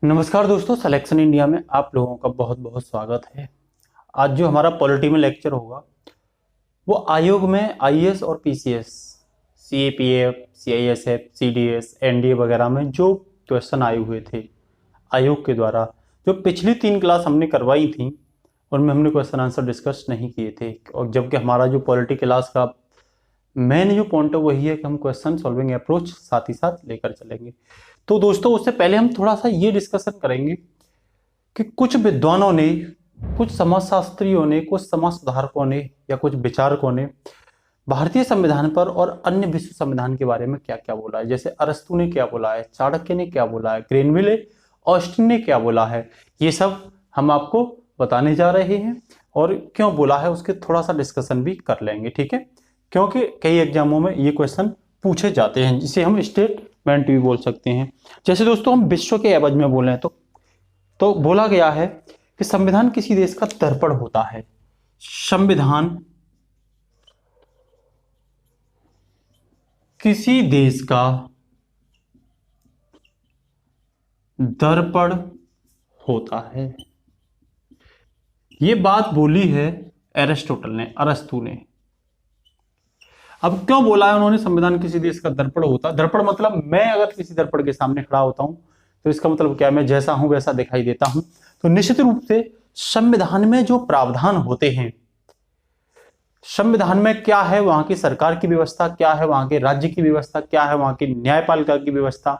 नमस्कार दोस्तों, selection India में आप लोगों का बहुत बहुत स्वागत है। आज जो हमारा पॉलिटी में लेक्चर होगा वो आयोग में आईएएस और PCS, CAPF, CISF, CDS, NDA वगैरह में जो क्वेश्चन आए हुए थे आयोग के द्वारा, जो पिछली 3 क्लास हमने करवाई थी उनमें हमने क्वेश्चन आंसर डिस्कस नहीं किए थे। और जबकि हमारा जो पॉलिटी क्लास का मेन जो पॉइंट है वही है कि हम क्वेश्चन सॉल्विंग अप्रोच साथ ही साथ लेकर चलेंगे। तो दोस्तों, उससे पहले हम थोड़ा सा ये डिस्कशन करेंगे कि कुछ विद्वानों ने, कुछ समाजशास्त्रियों ने, कुछ समाज सुधारकों ने या कुछ विचारकों ने भारतीय संविधान पर और अन्य विश्व संविधान के बारे में क्या क्या बोला है। जैसे अरस्तु ने क्या बोला है, चाणक्य ने क्या बोला है, ग्रेनविले ऑस्टिन ने क्या बोला है, ये सब हम आपको बताने जा रहे हैं। और क्यों बोला है उसके थोड़ा सा डिस्कशन भी कर लेंगे, ठीक है। क्योंकि कई एग्जामों में ये क्वेश्चन पूछे जाते हैं, जिसे हम स्टेटमेंट भी बोल सकते हैं। जैसे दोस्तों, हम विश्व के एवज में बोले तो बोला गया है कि संविधान किसी देश का दर्पण होता है। संविधान किसी देश का दर्पण होता है, ये बात बोली है एरिस्टोटल ने, अरस्तु ने। अब क्यों बोला है उन्होंने संविधान किसी देश का दर्पण होता है? दर्पण मतलब मैं अगर किसी दर्पण के सामने खड़ा होता हूं तो इसका मतलब क्या है, मैं जैसा हूं वैसा दिखाई देता हूं। तो निश्चित रूप से संविधान में जो प्रावधान होते हैं, संविधान में क्या है, वहां की सरकार की व्यवस्था क्या है, वहां के राज्य की व्यवस्था क्या है, वहां की न्यायपालिका की व्यवस्था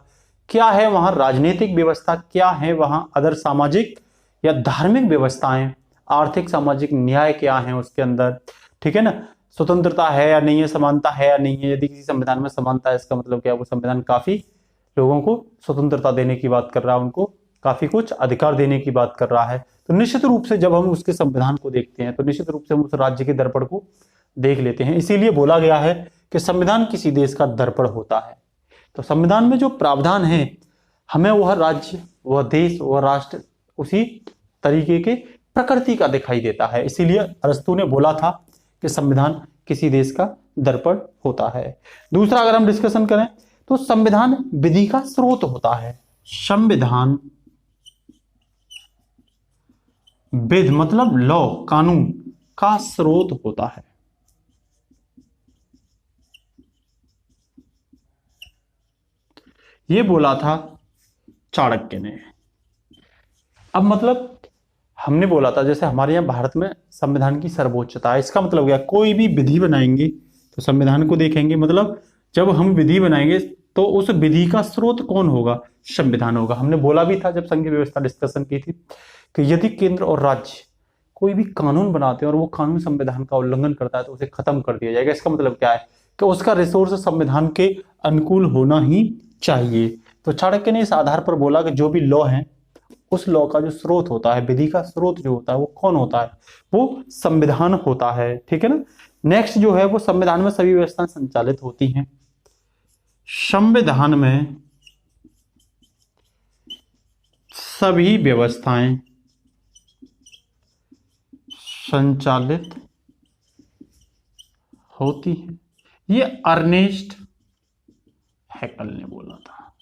क्या है, वहां राजनीतिक व्यवस्था क्या है, वहां अदर सामाजिक या धार्मिक व्यवस्थाएं, आर्थिक सामाजिक न्याय क्या है उसके अंदर, ठीक है ना। स्वतंत्रता है या नहीं है, समानता है या नहीं है। यदि किसी संविधान में समानता है, इसका मतलब क्या है, वो संविधान काफी लोगों को स्वतंत्रता देने की बात कर रहा है, उनको काफी कुछ अधिकार देने की बात कर रहा है। तो निश्चित रूप से जब हम उसके संविधान को देखते हैं तो निश्चित रूप से हम उस राज्य के दर्पण को देख लेते हैं। इसीलिए बोला गया है कि संविधान किसी देश का दर्पण होता है। तो संविधान में जो प्रावधान है, हमें वह राज्य, वह देश, वह राष्ट्र उसी तरीके के प्रकृति का दिखाई देता है। इसीलिए अरस्तु ने बोला था कि संविधान किसी देश का दर्पण होता है। दूसरा, अगर हम डिस्कशन करें तो संविधान विधि का स्रोत होता है। संविधान विधि मतलब लॉ, कानून का स्रोत होता है। ये बोला था चाणक्य ने। अब मतलब हमने बोला था, जैसे हमारे यहाँ भारत में संविधान की सर्वोच्चता है, इसका मतलब क्या, कोई भी विधि बनाएंगे तो संविधान को देखेंगे। मतलब जब हम विधि बनाएंगे तो उस विधि का स्रोत कौन होगा, संविधान होगा। हमने बोला भी था जब संघ व्यवस्था डिस्कशन की थी कि यदि केंद्र और राज्य कोई भी कानून बनाते हैं और वो कानून संविधान का उल्लंघन करता है तो उसे खत्म कर दिया जाएगा। इसका मतलब क्या है कि उसका रिसोर्स संविधान के अनुकूल होना ही चाहिए। तो चाणक्य ने इस आधार पर बोला कि जो भी लॉ है, उस लॉ का जो स्रोत होता है, विधि का स्रोत जो होता है वो कौन होता है, वो संविधान होता है, ठीक है ना। नेक्स्ट जो है वो संविधान में सभी व्यवस्थाएं संचालित होती हैं। संविधान में सभी व्यवस्थाएं संचालित होती हैं, ये अर्नेस्ट हैकल ने बोला था।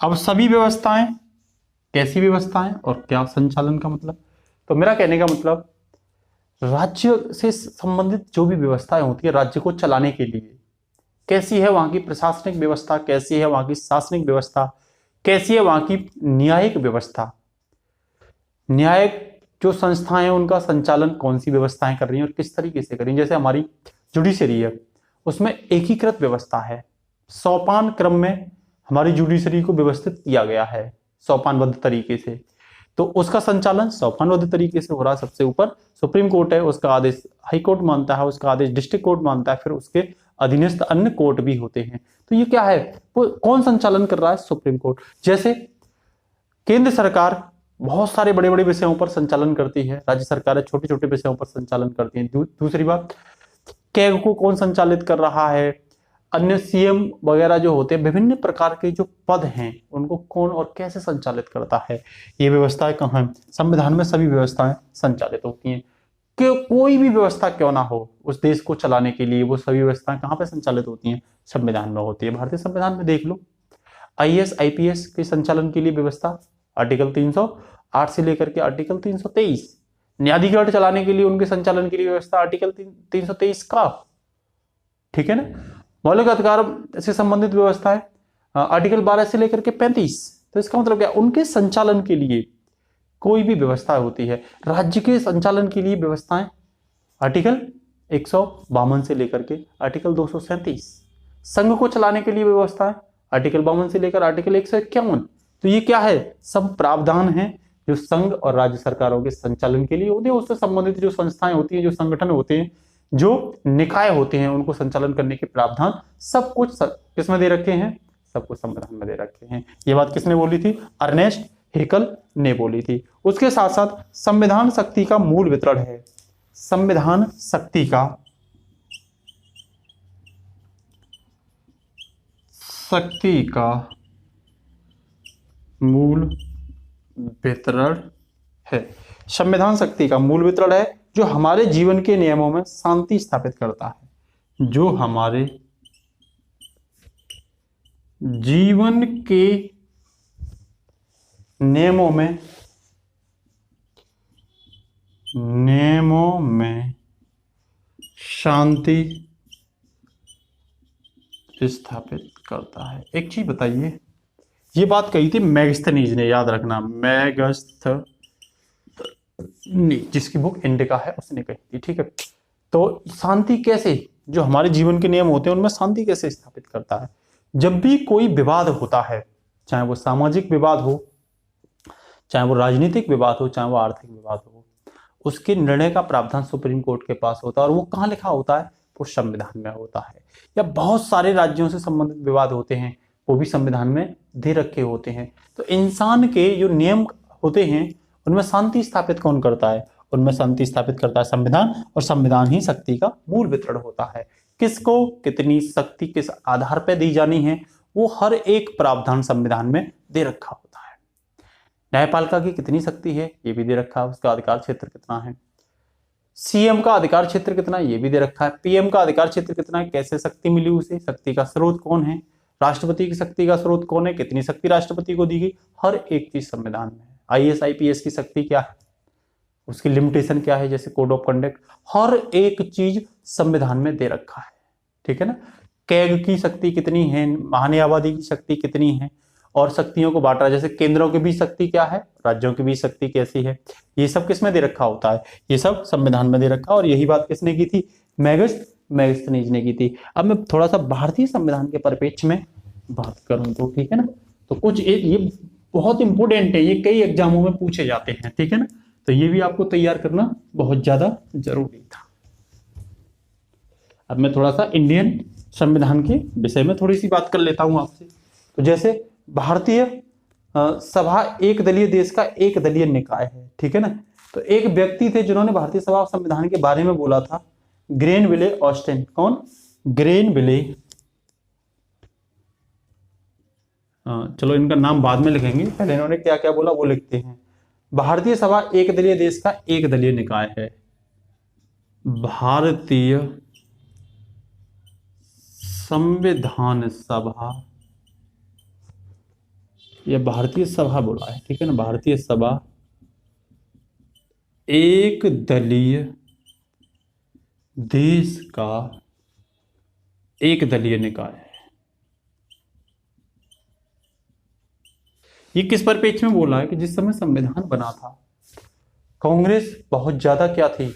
अब सभी व्यवस्थाएं कैसी व्यवस्थाएं और क्या संचालन का मतलब, तो मेरा कहने का मतलब राज्य से संबंधित जो भी व्यवस्थाएं होती है राज्य को चलाने के लिए, कैसी है वहां की प्रशासनिक व्यवस्था, कैसी है वहां की शासनिक व्यवस्था, कैसी है वहां की न्यायिक व्यवस्था, न्यायिक जो संस्थाएं हैं उनका संचालन कौन सी व्यवस्थाएं कर रही हैं और किस तरीके से कर रही हैं। जैसे हमारी जुडिशरी है, उसमें एकीकृत व्यवस्था है, सोपान क्रम में हमारी जुडिशरी को व्यवस्थित किया गया है सोपानबद्ध तरीके से। तो उसका संचालन सोपानबद्ध तरीके से हो रहा है। सबसे ऊपर सुप्रीम कोर्ट है, उसका आदेश हाई कोर्ट मानता है, उसका आदेश डिस्ट्रिक्ट कोर्ट मानता है, फिर उसके अधीनस्थ अन्य कोर्ट भी होते हैं। तो ये क्या है, वो कौन संचालन कर रहा है, सुप्रीम कोर्ट। जैसे केंद्र सरकार बहुत सारे बड़े बड़े विषयों पर संचालन करती है, राज्य सरकार छोटे छोटे विषयों पर संचालन करती है। दूसरी बात, कैग को कौन संचालित कर रहा है, अन्य सीएम वगैरह जो होते हैं, विभिन्न प्रकार के जो पद हैं उनको कौन और कैसे संचालित करता है, ये व्यवस्थाएं कहाँ हैं, संविधान में सभी व्यवस्थाएं संचालित होती हैं। कि कोई भी व्यवस्था क्यों ना हो उस देश को चलाने के लिए, वो सभी व्यवस्थाएं कहाँ पे संचालित होती हैं, संविधान में होती है। भारतीय संविधान में देख लो, आईएएस आईपीएस के संचालन के लिए व्यवस्था आर्टिकल 308 से लेकर के आर्टिकल 323। न्यायाधिकरण चलाने के लिए, उनके संचालन के लिए व्यवस्था आर्टिकल 323 का, ठीक है ना। मौलिक अधिकार से संबंधित व्यवस्था है आर्टिकल 12 से लेकर के 35। तो इसका मतलब क्या, उनके संचालन के लिए कोई भी व्यवस्था होती है, राज्य के संचालन के लिए व्यवस्थाएं आर्टिकल 152 से लेकर के आर्टिकल 237। संघ को चलाने के लिए व्यवस्था है आर्टिकल 52 से लेकर आर्टिकल 151। तो ये क्या है, सब प्रावधान है जो संघ और राज्य सरकारों के संचालन के लिए होते हैं। उससे संबंधित जो संस्थाएं होती हैं, जो संगठन होते हैं, जो निकाय होते हैं, उनको संचालन करने के प्रावधान सब कुछ किसमें दे रखे हैं, सब कुछ संविधान में दे रखे हैं। ये बात किसने बोली थी, अर्नेस्ट हेकल ने बोली थी। उसके साथ साथ संविधान शक्ति का मूल वितरण है, संविधान शक्ति का मूल वितरण है। संविधान शक्ति का मूल वितरण है जो हमारे जीवन के नियमों में शांति स्थापित करता है, जो हमारे जीवन के नियमों में शांति स्थापित करता है। एक चीज बताइए, ये बात कही थी मैगस्थनीज ने, याद रखना, जिसकी बुक इंडिका है उसने कही थी, ठीक है। तो शांति कैसे, जो हमारे जीवन के नियम होते हैं उनमें शांति कैसे स्थापित करता है। जब भी कोई विवाद होता है, चाहे वो सामाजिक विवाद हो, चाहे वो राजनीतिक विवाद हो, चाहे वो आर्थिक विवाद हो, उसके निर्णय का प्रावधान सुप्रीम कोर्ट के पास होता है। और वो कहाँ लिखा होता है, वो संविधान में होता है। या बहुत सारे राज्यों से संबंधित विवाद होते हैं, वो भी संविधान में दे रखे होते हैं। तो इंसान के जो नियम होते हैं उनमें शांति स्थापित कौन करता है, उनमें शांति स्थापित करता है संविधान। और संविधान ही शक्ति का मूल वितरण होता है। किसको कितनी शक्ति किस आधार पर दी जानी है, वो हर एक प्रावधान संविधान में दे रखा होता है। न्यायपालिका की कितनी शक्ति है, ये भी दे रखा है, उसका अधिकार क्षेत्र कितना है। सीएम का अधिकार क्षेत्र कितना है, ये भी दे रखा है। पीएम का अधिकार क्षेत्र कितना है, कैसे शक्ति मिली उसे, शक्ति का स्रोत कौन है, राष्ट्रपति की शक्ति का स्रोत कौन है, कितनी शक्ति राष्ट्रपति को दी गई, हर एक चीज संविधान में है। आईएएस आईपीएस की शक्ति क्या है, उसकी लिमिटेशन क्या है, जैसे कोड ऑफ कंडक्ट, हर एक चीज संविधान में दे रखा है, ठीक है ना। कैग की शक्ति कितनी है, महान्यायवादी की शक्ति कितनी है, और शक्तियों को बांटा, जैसे केंद्रों की भी शक्ति क्या है, राज्यों की भी शक्ति कैसी है, ये सब किसमें दे रखा होता है, ये सब संविधान में दे रखा। और यही बात किसने की थी, मैगस्थनीज ने की थी। अब मैं थोड़ा सा भारतीय संविधान के परिप्रेक्ष्य में बात करूं तो, ठीक है ना। तो कुछ ये बहुत इंपॉर्टेंट है, ये कई एग्जामों में पूछे जाते हैं, ठीक है ना। तो ये भी आपको तैयार करना बहुत ज्यादा जरूरी था। अब मैं थोड़ा सा इंडियन संविधान के विषय में थोड़ी सी बात कर लेता हूं आपसे। तो जैसे भारतीय सभा एक दलीय देश का एक दलीय निकाय है, ठीक है ना। तो एक व्यक्ति थे जिन्होंने भारतीय सभा और संविधान के बारे में बोला था, ग्रेनविले ऑस्टिन। कौन, ग्रेनविले, चलो इनका नाम बाद में लिखेंगे, पहले इन्होंने क्या क्या बोला वो लिखते हैं। भारतीय सभा एक दलीय देश का एक दलीय निकाय है। भारतीय संविधान सभा, यह भारतीय सभा बोला है, ठीक है ना। भारतीय सभा एक दलीय देश का एक दलीय निकाय है। ये किस परिप्रेक्ष्य में बोला है कि जिस समय संविधान बना था, कांग्रेस बहुत ज्यादा क्या थी,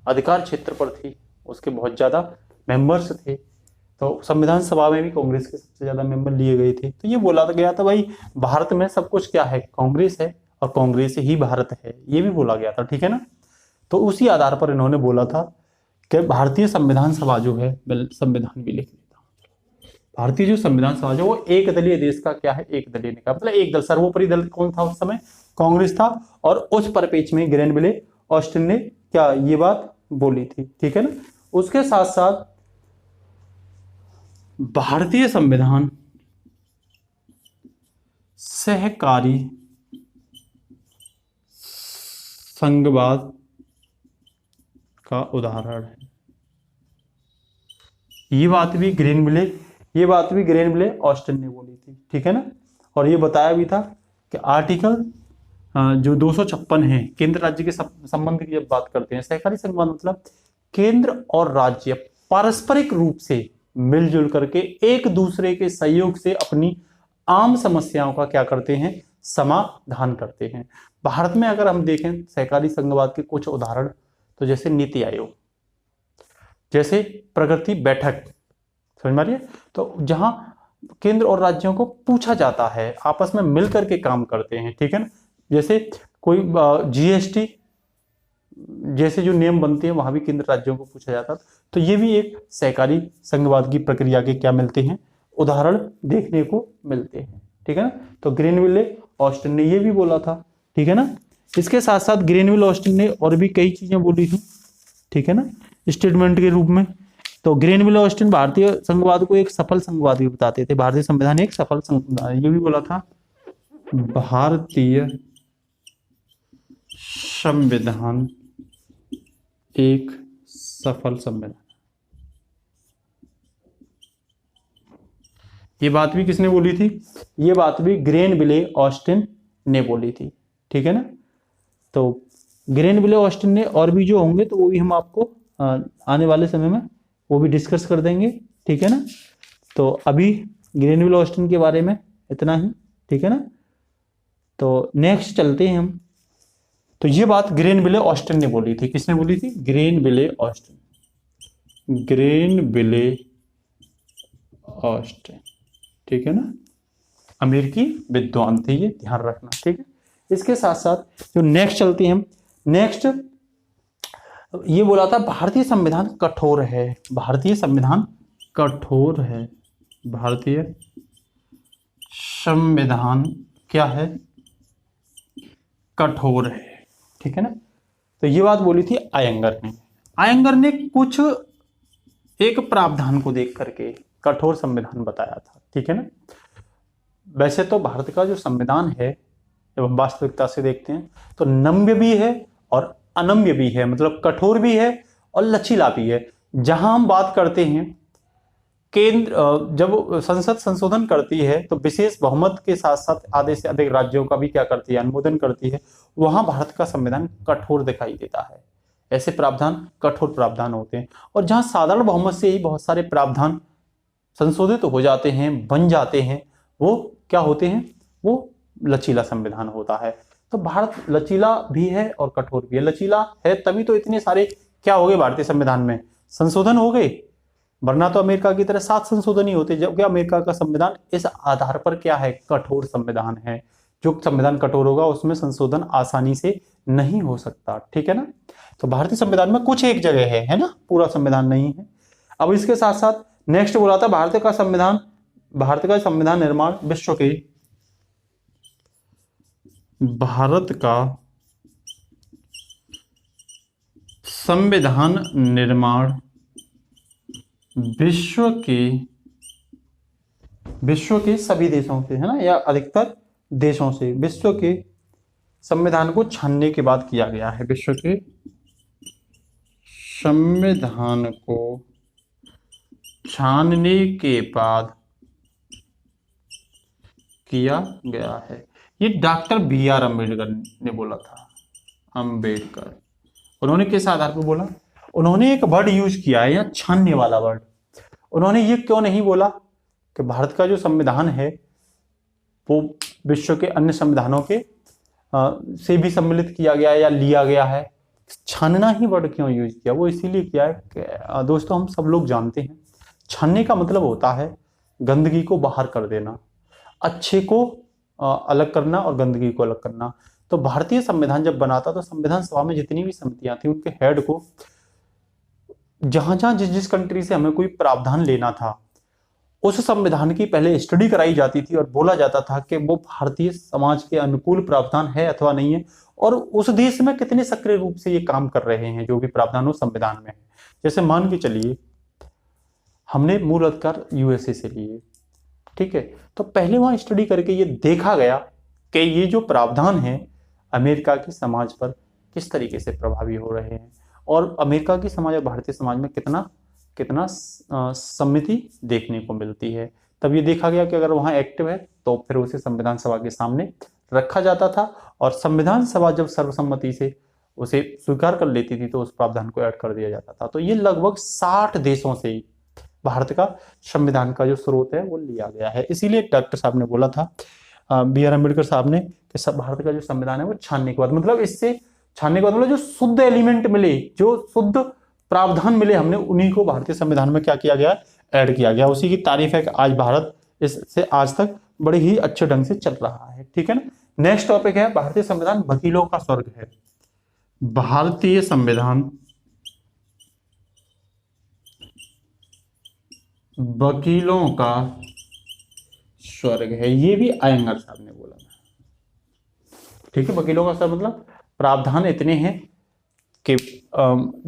अधिकार क्षेत्र पर थी, उसके बहुत ज्यादा मेंबर्स थे। तो संविधान सभा में भी कांग्रेस के सबसे ज्यादा मेंबर लिए गए थे। तो ये बोला गया था भाई भारत में सब कुछ क्या है, कांग्रेस है, और कांग्रेस ही भारत है, ये भी बोला गया था, ठीक है ना। तो उसी आधार पर इन्होंने बोला था कि भारतीय संविधान सभा जो है, संविधान भी लिख देता हूं, भारतीय जो संविधान सभा जो वो एक दलीय देश का क्या है, एक दलीय निकाय, मतलब एक दल, सर्वोपरि दल कौन था उस समय, कांग्रेस था। और उस परिप्रेक्ष्य में ग्रेनविले ऑस्टिन ने क्या ये बात बोली थी, ठीक है ना। उसके साथ साथ भारतीय संविधान सहकारी संघवाद का उदाहरण है। ये बात भी ग्रेनविले ऑस्टिन ने बोली थी, ठीक है ना। और ये बताया भी था कि आर्टिकल जो 256 है केंद्र राज्य के संबंध की जब बात करते हैं, सहकारी संघवाद मतलब केंद्र और राज्य पारस्परिक रूप से मिलजुल करके एक दूसरे के सहयोग से अपनी आम समस्याओं का क्या करते हैं, समाधान करते हैं। भारत में अगर हम देखें सहकारी संघवाद के कुछ उदाहरण, तो जैसे नीति आयोग, जैसे प्रगति बैठक, समझ में आ रही है, तो जहां केंद्र और राज्यों को पूछा जाता है, आपस में मिलकर के काम करते हैं, ठीक है ना। जैसे कोई जीएसटी जैसे जो नियम बनते हैं वहां भी केंद्र राज्यों को पूछा जाता है। तो ये भी एक सहकारी संघवाद की प्रक्रिया के क्या मिलते हैं, उदाहरण देखने को मिलते हैं, ठीक है ना। तो ग्रेनविले ऑस्टिन ने ये भी बोला था, ठीक है ना। इसके साथ साथ ग्रेनविले ऑस्टिन ने और भी कई चीजें बोली थी, ठीक है ना, स्टेटमेंट के रूप में। तो ग्रेनविले ऑस्टिन भारतीय संघवाद को एक सफल संघवाद भी बताते थे, भारतीय संविधान एक सफल संविधान, ये भी बोला था भारतीय संविधान एक सफल संविधान। ये बात भी किसने बोली थी, ये बात भी ग्रेनविले ऑस्टिन ने बोली थी, ठीक है ना। तो ग्रेनविले ऑस्टिन ने और भी जो होंगे तो वो भी हम आपको आने वाले समय में वो भी डिस्कस कर देंगे, ठीक है ना। तो अभी ग्रेनविले ऑस्टिन के बारे में इतना ही, ठीक है ना। तो नेक्स्ट चलते हैं हम। तो ये बात ग्रेनविले ऑस्टिन ने बोली थी, किसने बोली थी, ग्रेनविले ऑस्टिन, ग्रेनविले ऑस्टिन, ठीक है ना, अमेरिकी विद्वान थे, ये ध्यान रखना, ठीक है। इसके साथ साथ जो नेक्स्ट चलते हैं हम, नेक्स्ट ये बोला था भारतीय संविधान कठोर है, भारतीय संविधान कठोर है, भारतीय संविधान क्या है, कठोर है, ठीक है ना। तो ये बात बोली थी आयंगर ने। आयंगर ने कुछ एक प्रावधान को देख करके कठोर संविधान बताया था, ठीक है ना। वैसे तो भारत का जो संविधान है जब हम वास्तविकता से देखते हैं तो नम्य भी है और अनम्य भी है, मतलब कठोर भी है और लचीला भी है। जहां हम बात करते हैं केंद्र जब संसद संशोधन करती है तो विशेष बहुमत के साथ साथ आधे से अधिक राज्यों का भी क्या करती है, अनुमोदन करती है, वहां भारत का संविधान कठोर दिखाई देता है। ऐसे प्रावधान कठोर प्रावधान होते हैं। और जहां साधारण बहुमत से ही बहुत सारे प्रावधान संशोधित हो जाते हैं, बन जाते हैं, वो क्या होते हैं, वो लचीला संविधान होता है। तो भारत लचीला भी है और कठोर भी है। लचीला है तभी तो इतने सारे क्या हो गए भारतीय संविधान में, संशोधन हो गए, वरना तो अमेरिका की तरह 7 संशोधन ही होते। जबकि अमेरिका का संविधान इस आधार पर क्या है, कठोर संविधान है। जो संविधान कठोर होगा उसमें संशोधन आसानी से नहीं हो सकता, ठीक है ना। तो भारतीय संविधान में कुछ एक जगह है ना, पूरा संविधान नहीं है। अब इसके साथ साथ नेक्स्ट बोला था भारत का संविधान निर्माण विश्व के, भारत का संविधान निर्माण विश्व के सभी देशों से, है ना, या अधिकतर देशों से विश्व के संविधान को छानने के बाद किया गया है। विश्व के संविधान को छानने के बाद किया गया है। ये डॉक्टर BR अम्बेडकर ने बोला था, अम्बेडकर। उन्होंने किस आधार पर बोला, उन्होंने एक वर्ड यूज किया है या छानने वाला वर्ड। उन्होंने ये क्यों नहीं बोला कि भारत का जो संविधान है वो विश्व के अन्य संविधानों के से भी सम्मिलित किया गया है या लिया गया है। छानना ही वर्ड क्यों यूज किया, वो इसीलिए किया है कि दोस्तों हम सब लोग जानते हैं छानने का मतलब होता है गंदगी को बाहर कर देना, अच्छे को अलग करना और गंदगी को अलग करना। तो भारतीय संविधान जब बना था तो संविधान सभा में जितनी भी समितियां थी उनके हेड को जहां जहां जिस कंट्री से हमें कोई प्रावधान लेना था उस संविधान की पहले स्टडी कराई जाती थी और बोला जाता था कि वो भारतीय समाज के अनुकूल प्रावधान है अथवा नहीं है, और उस देश में कितने सक्रिय रूप से ये काम कर रहे हैं जो भी प्रावधान उस संविधान में है। जैसे मान के चलिए हमने मूल अधिकार USA से लिए, ठीक है, तो पहले वहां स्टडी करके ये देखा गया कि ये जो प्रावधान है अमेरिका के समाज पर किस तरीके से प्रभावी हो रहे हैं और अमेरिका की समाज और भारतीय समाज में कितना सम्मिति देखने को मिलती है। तब ये देखा गया कि अगर वहां एक्टिव है तो फिर उसे संविधान सभा के सामने रखा जाता था, और संविधान सभा जब सर्वसम्मति से उसे स्वीकार कर लेती थी तो उस प्रावधान को ऐड कर दिया जाता था। तो ये लगभग 60 देशों से भारत का संविधान का जो स्रोत है वो लिया गया है। इसीलिए डॉक्टर साहब ने बोला था, B.R. अम्बेडकर साहब ने, कि सब भारत का जो संविधान है वो छानने के बाद, मतलब इससे छानने के बाद मतलब जो शुद्ध एलिमेंट मिले, जो शुद्ध प्रावधान मिले हमने, उन्हीं को भारतीय संविधान में क्या किया गया, ऐड किया गया। उसी की तारीफ है कि आज भारत इससे आज तक बड़े ही अच्छे ढंग से चल रहा है। ठीक है ना। नेक्स्ट टॉपिक है भारतीय संविधान वकीलों का स्वर्ग है। भारतीय संविधान वकीलों का स्वर्ग है, ये भी अयंगार साहब ने बोला था। ठीक है, वकीलों का स्वर्ग मतलब प्रावधान इतने हैं कि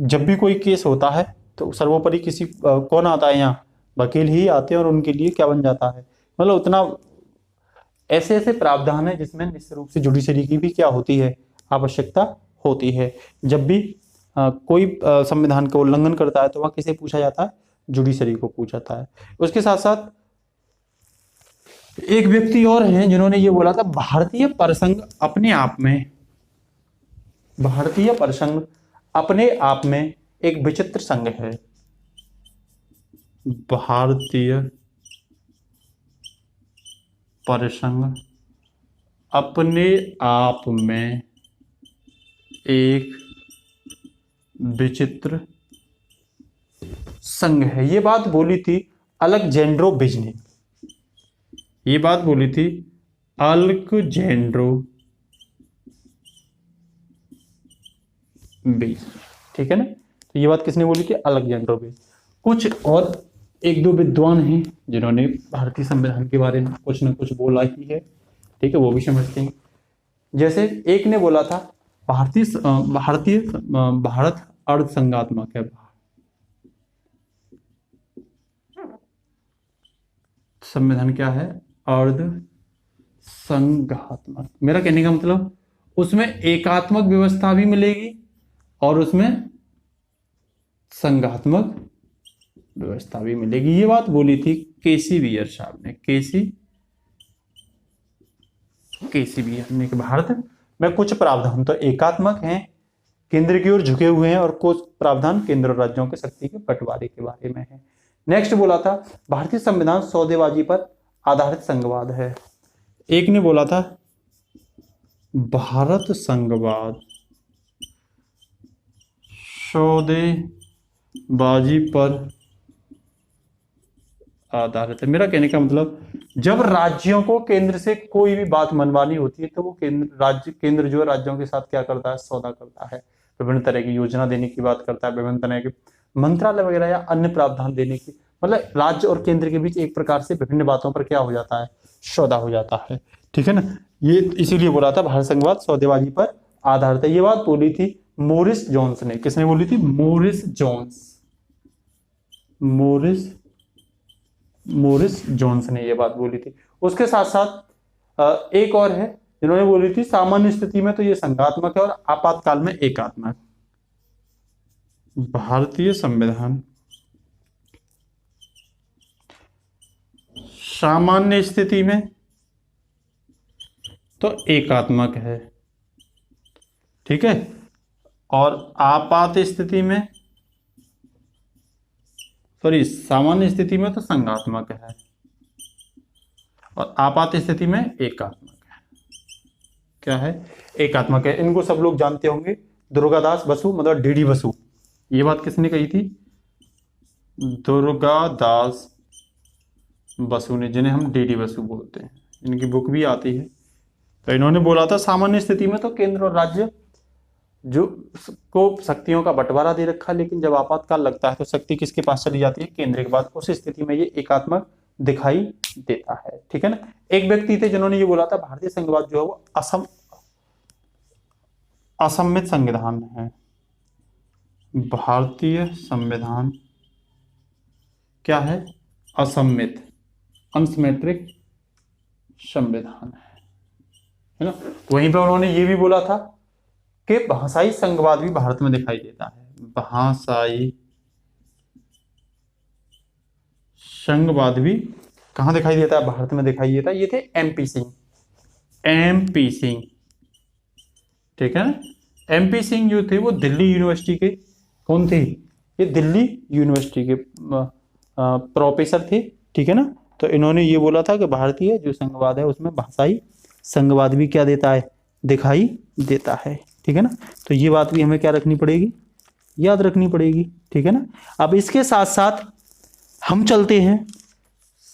जब भी कोई केस होता है तो सर्वोपरि किसी कौन आता है यहाँ, वकील ही आते हैं, और उनके लिए क्या बन जाता है, मतलब उतना ऐसे ऐसे प्रावधान है जिसमें निश्चित रूप से जुडिशरी की भी क्या होती है, आवश्यकता होती है। जब भी कोई संविधान का उल्लंघन करता है तो वह किसे पूछा जाता है, जुडिशरी को पूछा जाता है। उसके साथ साथ एक व्यक्ति और हैं जिन्होंने ये बोला था, भारतीय प्रसंग अपने आप में, भारतीय प्रसंग अपने आप में एक विचित्र संघ है। भारतीय प्रसंग अपने आप में एक विचित्र संघ है। ये बात बोली थी अलेक्जेंड्रो बिज ने, ये बात बोली थी अलेक्जेंड्रो बिज। ठीक है ना। तो ये बात किसने बोली थी, अलेक्जेंड्रो बिज। कुछ और एक दो विद्वान हैं जिन्होंने भारतीय संविधान के बारे में कुछ न कुछ बोला ही है। ठीक है, वो भी समझते हैं। जैसे एक ने बोला था, भारत अर्ध संघात्मक है। संविधान क्या है, अर्ध संघात्मक। मेरा कहने का मतलब उसमें एकात्मक व्यवस्था भी मिलेगी और उसमें संघात्मक व्यवस्था भी मिलेगी। ये बात बोली थी केसी बियर साहब ने, केसी बियर ने कि भारत में कुछ प्रावधान तो एकात्मक हैं, केंद्र की ओर झुके हुए हैं, और कुछ प्रावधान केंद्र और राज्यों के शक्ति के बंटवारे के बारे में है। नेक्स्ट बोला था, भारतीय संविधान सौदेबाजी पर आधारित संघवाद है। एक ने बोला था भारत संघवाद सौदेबाजी पर आधारित है। मेरा कहने का मतलब, जब राज्यों को केंद्र से कोई भी बात मनवानी होती है तो वो केंद्र जो है राज्यों के साथ क्या करता है, सौदा करता है, विभिन्न तरह की योजना देने की बात करता है, विभिन्न तरह के मंत्रालय वगैरह या अन्य प्रावधान देने की, मतलब राज्य और केंद्र के बीच एक प्रकार से विभिन्न बातों पर क्या हो जाता है, सौदा हो जाता है। ठीक है ना। ये इसीलिए बोला था भारत संघवाद सौदेबाजी पर आधारित है। ये बात बोली थी मोरिस जोन्स ने। किसने बोली थी, मोरिस जोन्स ने ये बात बोली थी। उसके साथ साथ एक और है जिन्होंने बोली थी, सामान्य स्थिति में तो ये संघात्मक है और आपातकाल में एकात्मक। भारतीय संविधान सामान्य स्थिति में तो एकात्मक है, ठीक है, और आपात स्थिति में, सॉरी, सामान्य स्थिति में तो संघात्मक है और आपात स्थिति में एकात्मक है। क्या है, एकात्मक है। इनको सब लोग जानते होंगे, दुर्गादास बसु, मतलब डीडी बसु। ये बात किसने कही थी, दुर्गादास बसु ने, जिन्हें हम डीडी बसु बोलते हैं। इनकी बुक भी आती है। तो इन्होंने बोला था, सामान्य स्थिति में तो केंद्र और राज्य जो को शक्तियों का बंटवारा दे रखा है, लेकिन जब आपातकाल लगता है तो शक्ति किसके पास चली जाती है, केंद्र के पास। उस स्थिति में ये एकात्मक दिखाई देता है। ठीक है ना। एक व्यक्ति थे जिन्होंने ये बोला था, भारतीय संघवाद जो है वो असम्मित संविधान है। भारतीय संविधान क्या है, असम्मित, अनसिमेट्रिक संविधान है ना। वहीं पर उन्होंने ये भी बोला था कि भाषाई संघवाद भी भारत में दिखाई देता है। भाषाई संघवाद भी कहाँ दिखाई देता है? भारत में दिखाई देता है। ये थे एमपी सिंह, एमपी सिंह, ठीक है ना। एमपी सिंह जो थे वो दिल्ली यूनिवर्सिटी के कौन थे? ये दिल्ली यूनिवर्सिटी के प्रोफेसर थे, ठीक है ना। तो इन्होंने ये बोला था कि भारतीय जो संघवाद है उसमें भाषाई संघवाद भी क्या देता है? दिखाई देता है, ठीक है ना। तो ये बात भी हमें क्या रखनी पड़ेगी? याद रखनी पड़ेगी, ठीक है ना। अब इसके साथ साथ हम चलते हैं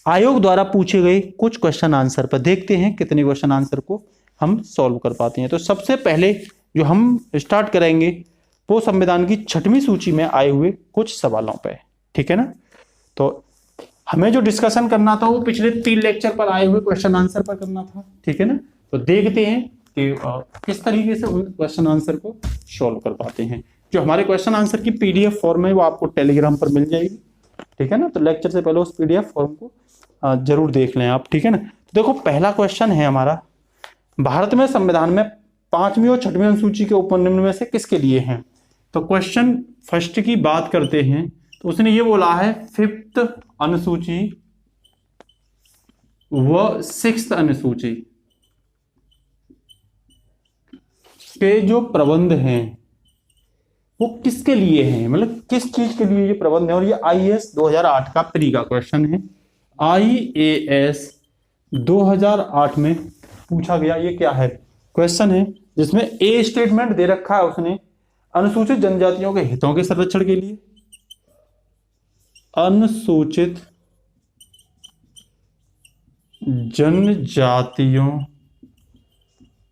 आयोग द्वारा पूछे गए कुछ क्वेश्चन आंसर पर, देखते हैं कितने क्वेश्चन आंसर को हम सॉल्व कर पाते हैं। तो सबसे पहले जो हम स्टार्ट करेंगे वो संविधान की 6वीं सूची में आए हुए कुछ सवालों पे, ठीक है ना। तो हमें जो डिस्कशन करना था वो पिछले 3 लेक्चर पर आए हुए क्वेश्चन आंसर पर करना था, ठीक है ना। तो देखते हैं कि किस तरीके से उन क्वेश्चन आंसर को सॉल्व कर पाते हैं। जो हमारे क्वेश्चन आंसर की पीडीएफ फॉर्म है वो आपको टेलीग्राम पर मिल जाएगी, ठीक है ना। तो लेक्चर से पहले उस पीडीएफ फॉर्म को जरूर देख लें आप, ठीक है ना। तो देखो पहला क्वेश्चन है हमारा, भारत में संविधान में 5वीं और 6वीं अनुसूची के उपनिम्न में से किसके लिए हैं? तो क्वेश्चन फर्स्ट की बात करते हैं तो उसने ये बोला है 5th अनुसूची व 6th अनुसूची के जो प्रबंध हैं वो किसके लिए हैं, मतलब किस चीज के लिए ये प्रबंध है। और ये आईएएस 2008 का प्री का क्वेश्चन है, आईएएस 2008 में पूछा गया ये क्या है क्वेश्चन है, जिसमें ए स्टेटमेंट दे रखा है उसने अनुसूचित जनजातियों के हितों के संरक्षण के लिए, अनुसूचित जनजातियों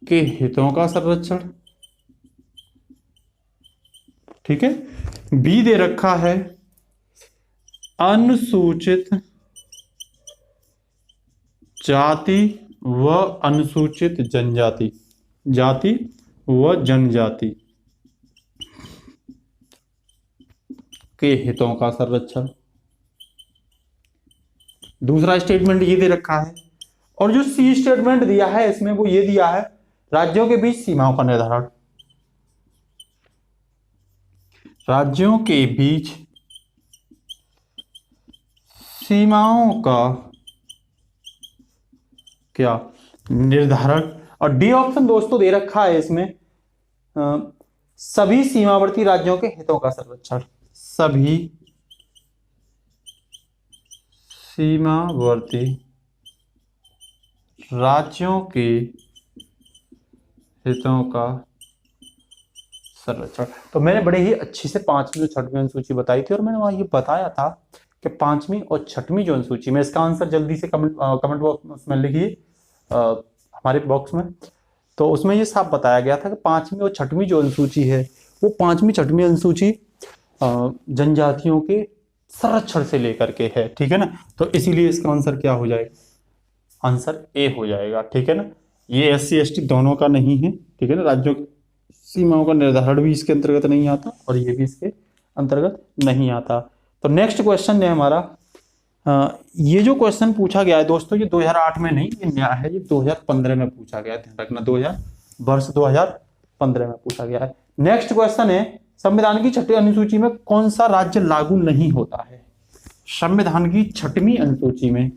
के हितों का संरक्षण, ठीक है। बी दे रखा है अनुसूचित जाति व अनुसूचित जनजाति, जाति व जनजाति के हितों का संरक्षण। दूसरा स्टेटमेंट ये दे रखा है, और जो सी स्टेटमेंट दिया है इसमें वो ये दिया है राज्यों के बीच सीमाओं का निर्धारण, राज्यों के बीच सीमाओं का क्या निर्धारण। और डी ऑप्शन दोस्तों दे रखा है इसमें सभी सीमावर्ती राज्यों के हितों का संरक्षण, सभी सीमावर्ती राज्यों के हितों का संरक्षण। तो मैंने बड़े ही अच्छी से 5वीं और 6वीं अनुसूची बताई थी, और मैंने वहां ये बताया था कि 5वीं और 6वीं जो अनुसूची में, इसका आंसर जल्दी से कमेंट बॉक्स में लिखिए हमारे बॉक्स में। तो उसमें ये साफ बताया गया था कि 5वीं और 6वीं जो अनुसूची है वो 5वीं 6वीं अनुसूची जनजातियों के संरक्षण से लेकर के है, ठीक है ना। तो इसीलिए इसका आंसर क्या हो जाएगा? आंसर ए हो जाएगा, ठीक है ना। ये SC ST दोनों का नहीं है, ठीक है ना। राज्यों की सीमाओं का निर्धारण भी इसके अंतर्गत नहीं आता और ये भी इसके अंतर्गत नहीं आता। तो नेक्स्ट क्वेश्चन है हमारा, ये जो क्वेश्चन पूछा गया है दोस्तों ये 2008 में नहीं, ये नया है, ये 2015 में पूछा गया है, ध्यान रखना वर्ष 2015 में पूछा गया है। नेक्स्ट क्वेश्चन है, संविधान की 6वीं अनुसूची में कौन सा राज्य लागू नहीं होता है? संविधान की 6वीं अनुसूची में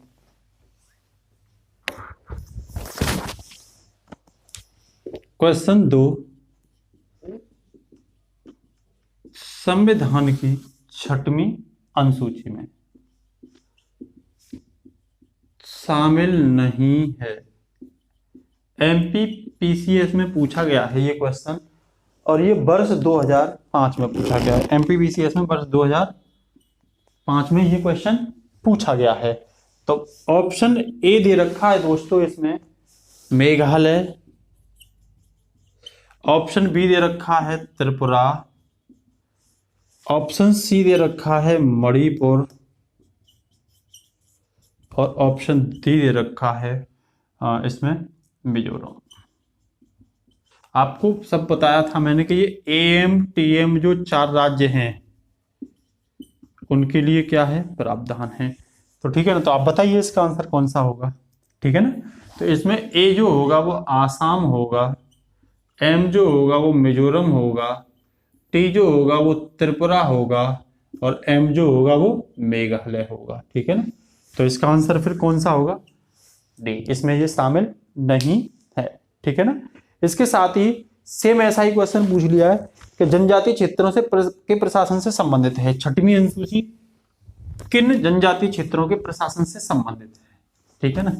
क्वेश्चन 2, संविधान की 6वीं अनुसूची में शामिल नहीं है। MP PCS में पूछा गया है ये क्वेश्चन, और ये वर्ष 2005 में पूछा गया है। MP PCS में वर्ष 2005 में ये क्वेश्चन पूछा गया है। तो ऑप्शन ए दे रखा है दोस्तों इसमें मेघालय, ऑप्शन बी दे रखा है त्रिपुरा, ऑप्शन सी दे रखा है मणिपुर, और ऑप्शन डी दे रखा है इसमें मिजोरम। आपको सब बताया था मैंने कि ये AM TM जो 4 राज्य हैं उनके लिए क्या है? प्रावधान है। तो ठीक है ना, तो आप बताइए इसका आंसर कौन सा होगा, ठीक है ना। तो इसमें ए जो होगा वो आसाम होगा, M जो होगा वो मिजोरम होगा, T जो होगा वो त्रिपुरा होगा, और M जो होगा वो मेघालय होगा, ठीक है ना। तो इसका आंसर फिर कौन सा होगा? डी, इसमें ये शामिल नहीं है। ठीक है ना। इसके साथ ही सेम ऐसा ही क्वेश्चन पूछ लिया है कि जनजातीय क्षेत्रों से के प्रशासन से संबंधित है। छठवीं अनुसूची किन जनजातीय क्षेत्रों के प्रशासन से संबंधित है? ठीक है ना,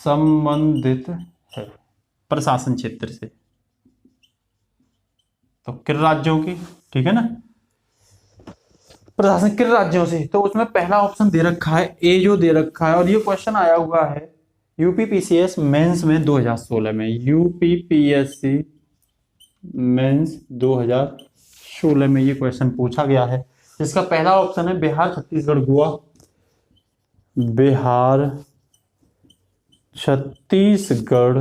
संबंधित है प्रशासन क्षेत्र से, तो किन राज्यों की, ठीक है ना, प्रशासन किन राज्यों से, तो उसमें पहला ऑप्शन दे रखा है ए जो दे रखा है, और ये क्वेश्चन आया हुआ है यूपीपीसीएस मेंस में 2016 में, यूपीपीएससी मेंस 2016 में ये क्वेश्चन पूछा गया है, जिसका पहला ऑप्शन है बिहार, छत्तीसगढ़, गोवा। बिहार, छत्तीसगढ़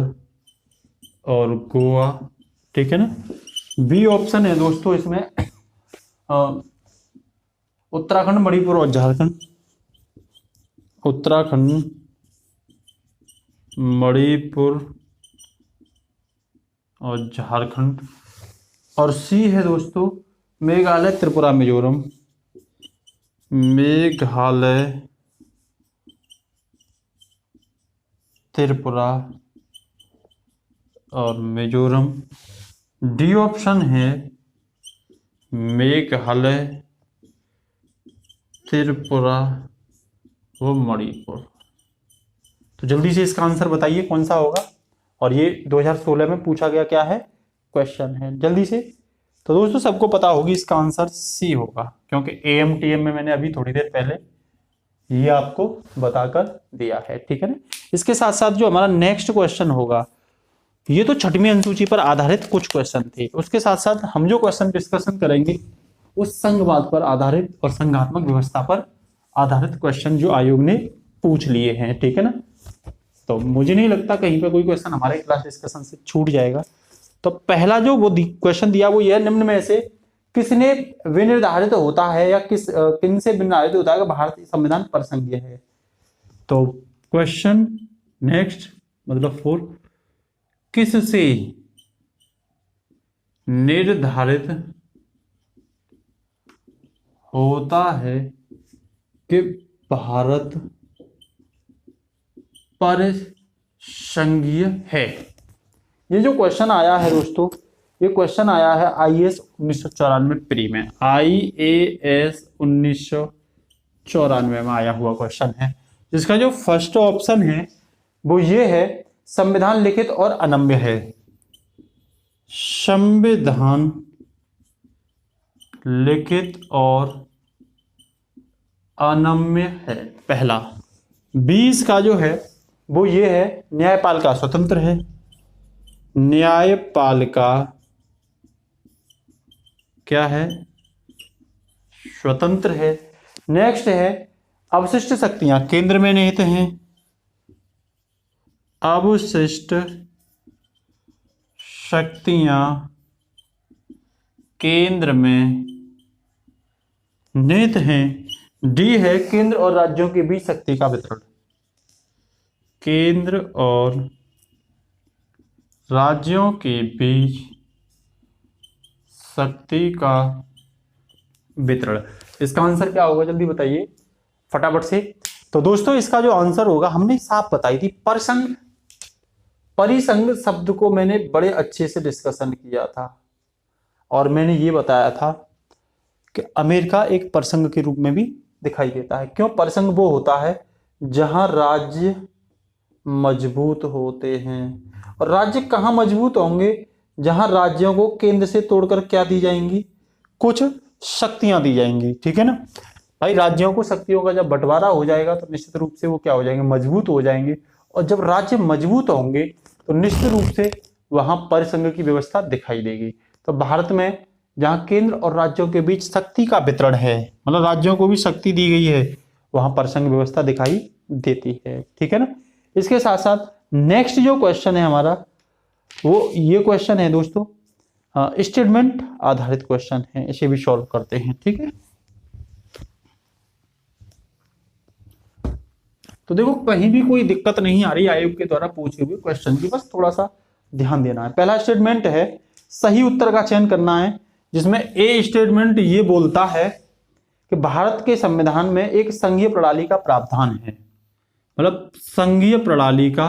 और गोवा। ठीक है ना। बी ऑप्शन है दोस्तों इसमें उत्तराखंड, मणिपुर और झारखंड। उत्तराखंड, मणिपुर और झारखंड। और सी है दोस्तों मेघालय, त्रिपुरा, मिजोरम। मेघालय, त्रिपुरा और मिजोरम। डी ऑप्शन है मेघालय, त्रिपुरा व मणिपुर। तो जल्दी से इसका आंसर बताइए कौन सा होगा, और ये 2016 में पूछा गया क्या है क्वेश्चन है, जल्दी से। तो दोस्तों सबको पता होगी इसका आंसर सी होगा, क्योंकि एएमटीएम में मैंने अभी थोड़ी देर पहले ये आपको बताकर दिया है। ठीक है ना। इसके साथ साथ जो हमारा नेक्स्ट क्वेश्चन होगा, ये तो छठवीं अनुसूची पर आधारित कुछ क्वेश्चन थे, उसके साथ साथ हम जो क्वेश्चन डिस्कशन करेंगे उस संघवाद पर आधारित और संघात्मक व्यवस्था पर आधारित क्वेश्चन जो आयोग ने पूछ लिए हैं। ठीक है ना। तो मुझे नहीं लगता कहीं पर कोई क्वेश्चन हमारे क्लास डिस्कशन से छूट जाएगा। तो पहला जो वो क्वेश्चन दिया वो यह, निम्न में से किसने विनिर्धारित होता है या किन से विनिर्धारित होता है कि भारतीय संविधान प्रसंघीय है। तो क्वेश्चन नेक्स्ट मतलब 4, किससे निर्धारित होता है कि भारत परिसंघीय है। ये जो क्वेश्चन आया है दोस्तों, ये क्वेश्चन आया है आईएएस 1994 प्री में, आईएएस 1994 में आया हुआ क्वेश्चन है, जिसका जो फर्स्ट ऑप्शन है वो ये है संविधान लिखित और अनम्य है। संविधान लिखित और अनम्य है पहला। 20 का जो है वो ये है न्यायपालिका स्वतंत्र है। न्यायपालिका क्या है? स्वतंत्र है। नेक्स्ट है अवशिष्ट शक्तियां केंद्र में निहित हैं। अवशिष्ट शक्तियां केंद्र में निहित हैं। डी है केंद्र और राज्यों के बीच शक्ति का वितरण। केंद्र और राज्यों के बीच शक्ति का वितरण। इसका आंसर क्या होगा जल्दी बताइए फटाफट से। तो दोस्तों इसका जो आंसर होगा हमने साफ बताई थी, परिसंघ। परिसंघ शब्द को मैंने बड़े अच्छे से डिस्कशन किया था और मैंने ये बताया था कि अमेरिका एक परिसंघ के रूप में भी दिखाई देता है। क्यों? परिसंघ वो होता है जहां राज्य मजबूत होते हैं। और राज्य कहां मजबूत होंगे? जहां राज्यों को केंद्र से तोड़कर क्या दी जाएंगी? कुछ शक्तियां दी जाएंगी। ठीक है ना भाई। राज्यों को शक्तियों का जब बंटवारा हो जाएगा तो निश्चित रूप से वो क्या हो जाएंगे? मजबूत हो जाएंगे। और जब राज्य मजबूत होंगे तो निश्चित रूप से वहां परिसंघ की व्यवस्था दिखाई देगी। तो भारत में जहां केंद्र और राज्यों के बीच शक्ति का वितरण है, मतलब राज्यों को भी शक्ति दी गई है, वहां परिसंघ व्यवस्था दिखाई देती है। ठीक है ना। इसके साथ साथ नेक्स्ट जो क्वेश्चन है हमारा वो ये क्वेश्चन है दोस्तों, स्टेटमेंट आधारित क्वेश्चन है, इसे भी सॉल्व करते हैं। ठीक है। तो देखो कहीं भी कोई दिक्कत नहीं आ रही आयोग के द्वारा पूछे हुए क्वेश्चन की, बस थोड़ा सा ध्यान देना है। पहला स्टेटमेंट है सही उत्तर का चयन करना है, जिसमें ए स्टेटमेंट ये बोलता है कि भारत के संविधान में एक संघीय प्रणाली का प्रावधान है, मतलब संघीय प्रणाली का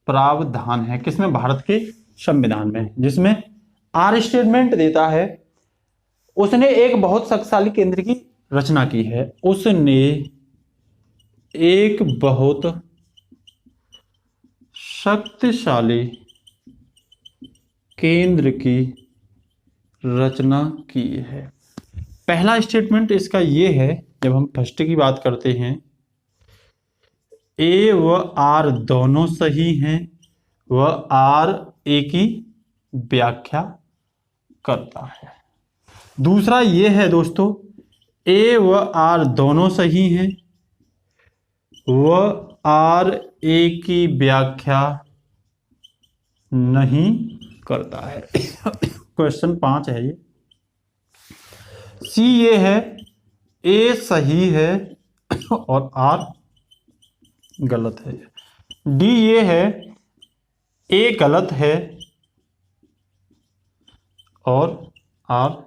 प्रावधान है किसमें, भारत के संविधान में, जिसमें आर स्टेटमेंट देता है उसने एक बहुत शक्तिशाली केंद्र की रचना की है, उसने एक बहुत शक्तिशाली केंद्र की रचना की है। पहला स्टेटमेंट इसका ये है, जब हम फर्स्ट की बात करते हैं, ए व आर दोनों सही हैं, वह आर ए की व्याख्या करता है। दूसरा ये है दोस्तों, ए व आर दोनों सही हैं, वह आर ए की व्याख्या नहीं करता है। क्वेश्चन 5 है ये। सी ये है, ए सही है और आर गलत है। डी ये है, ए गलत है और आर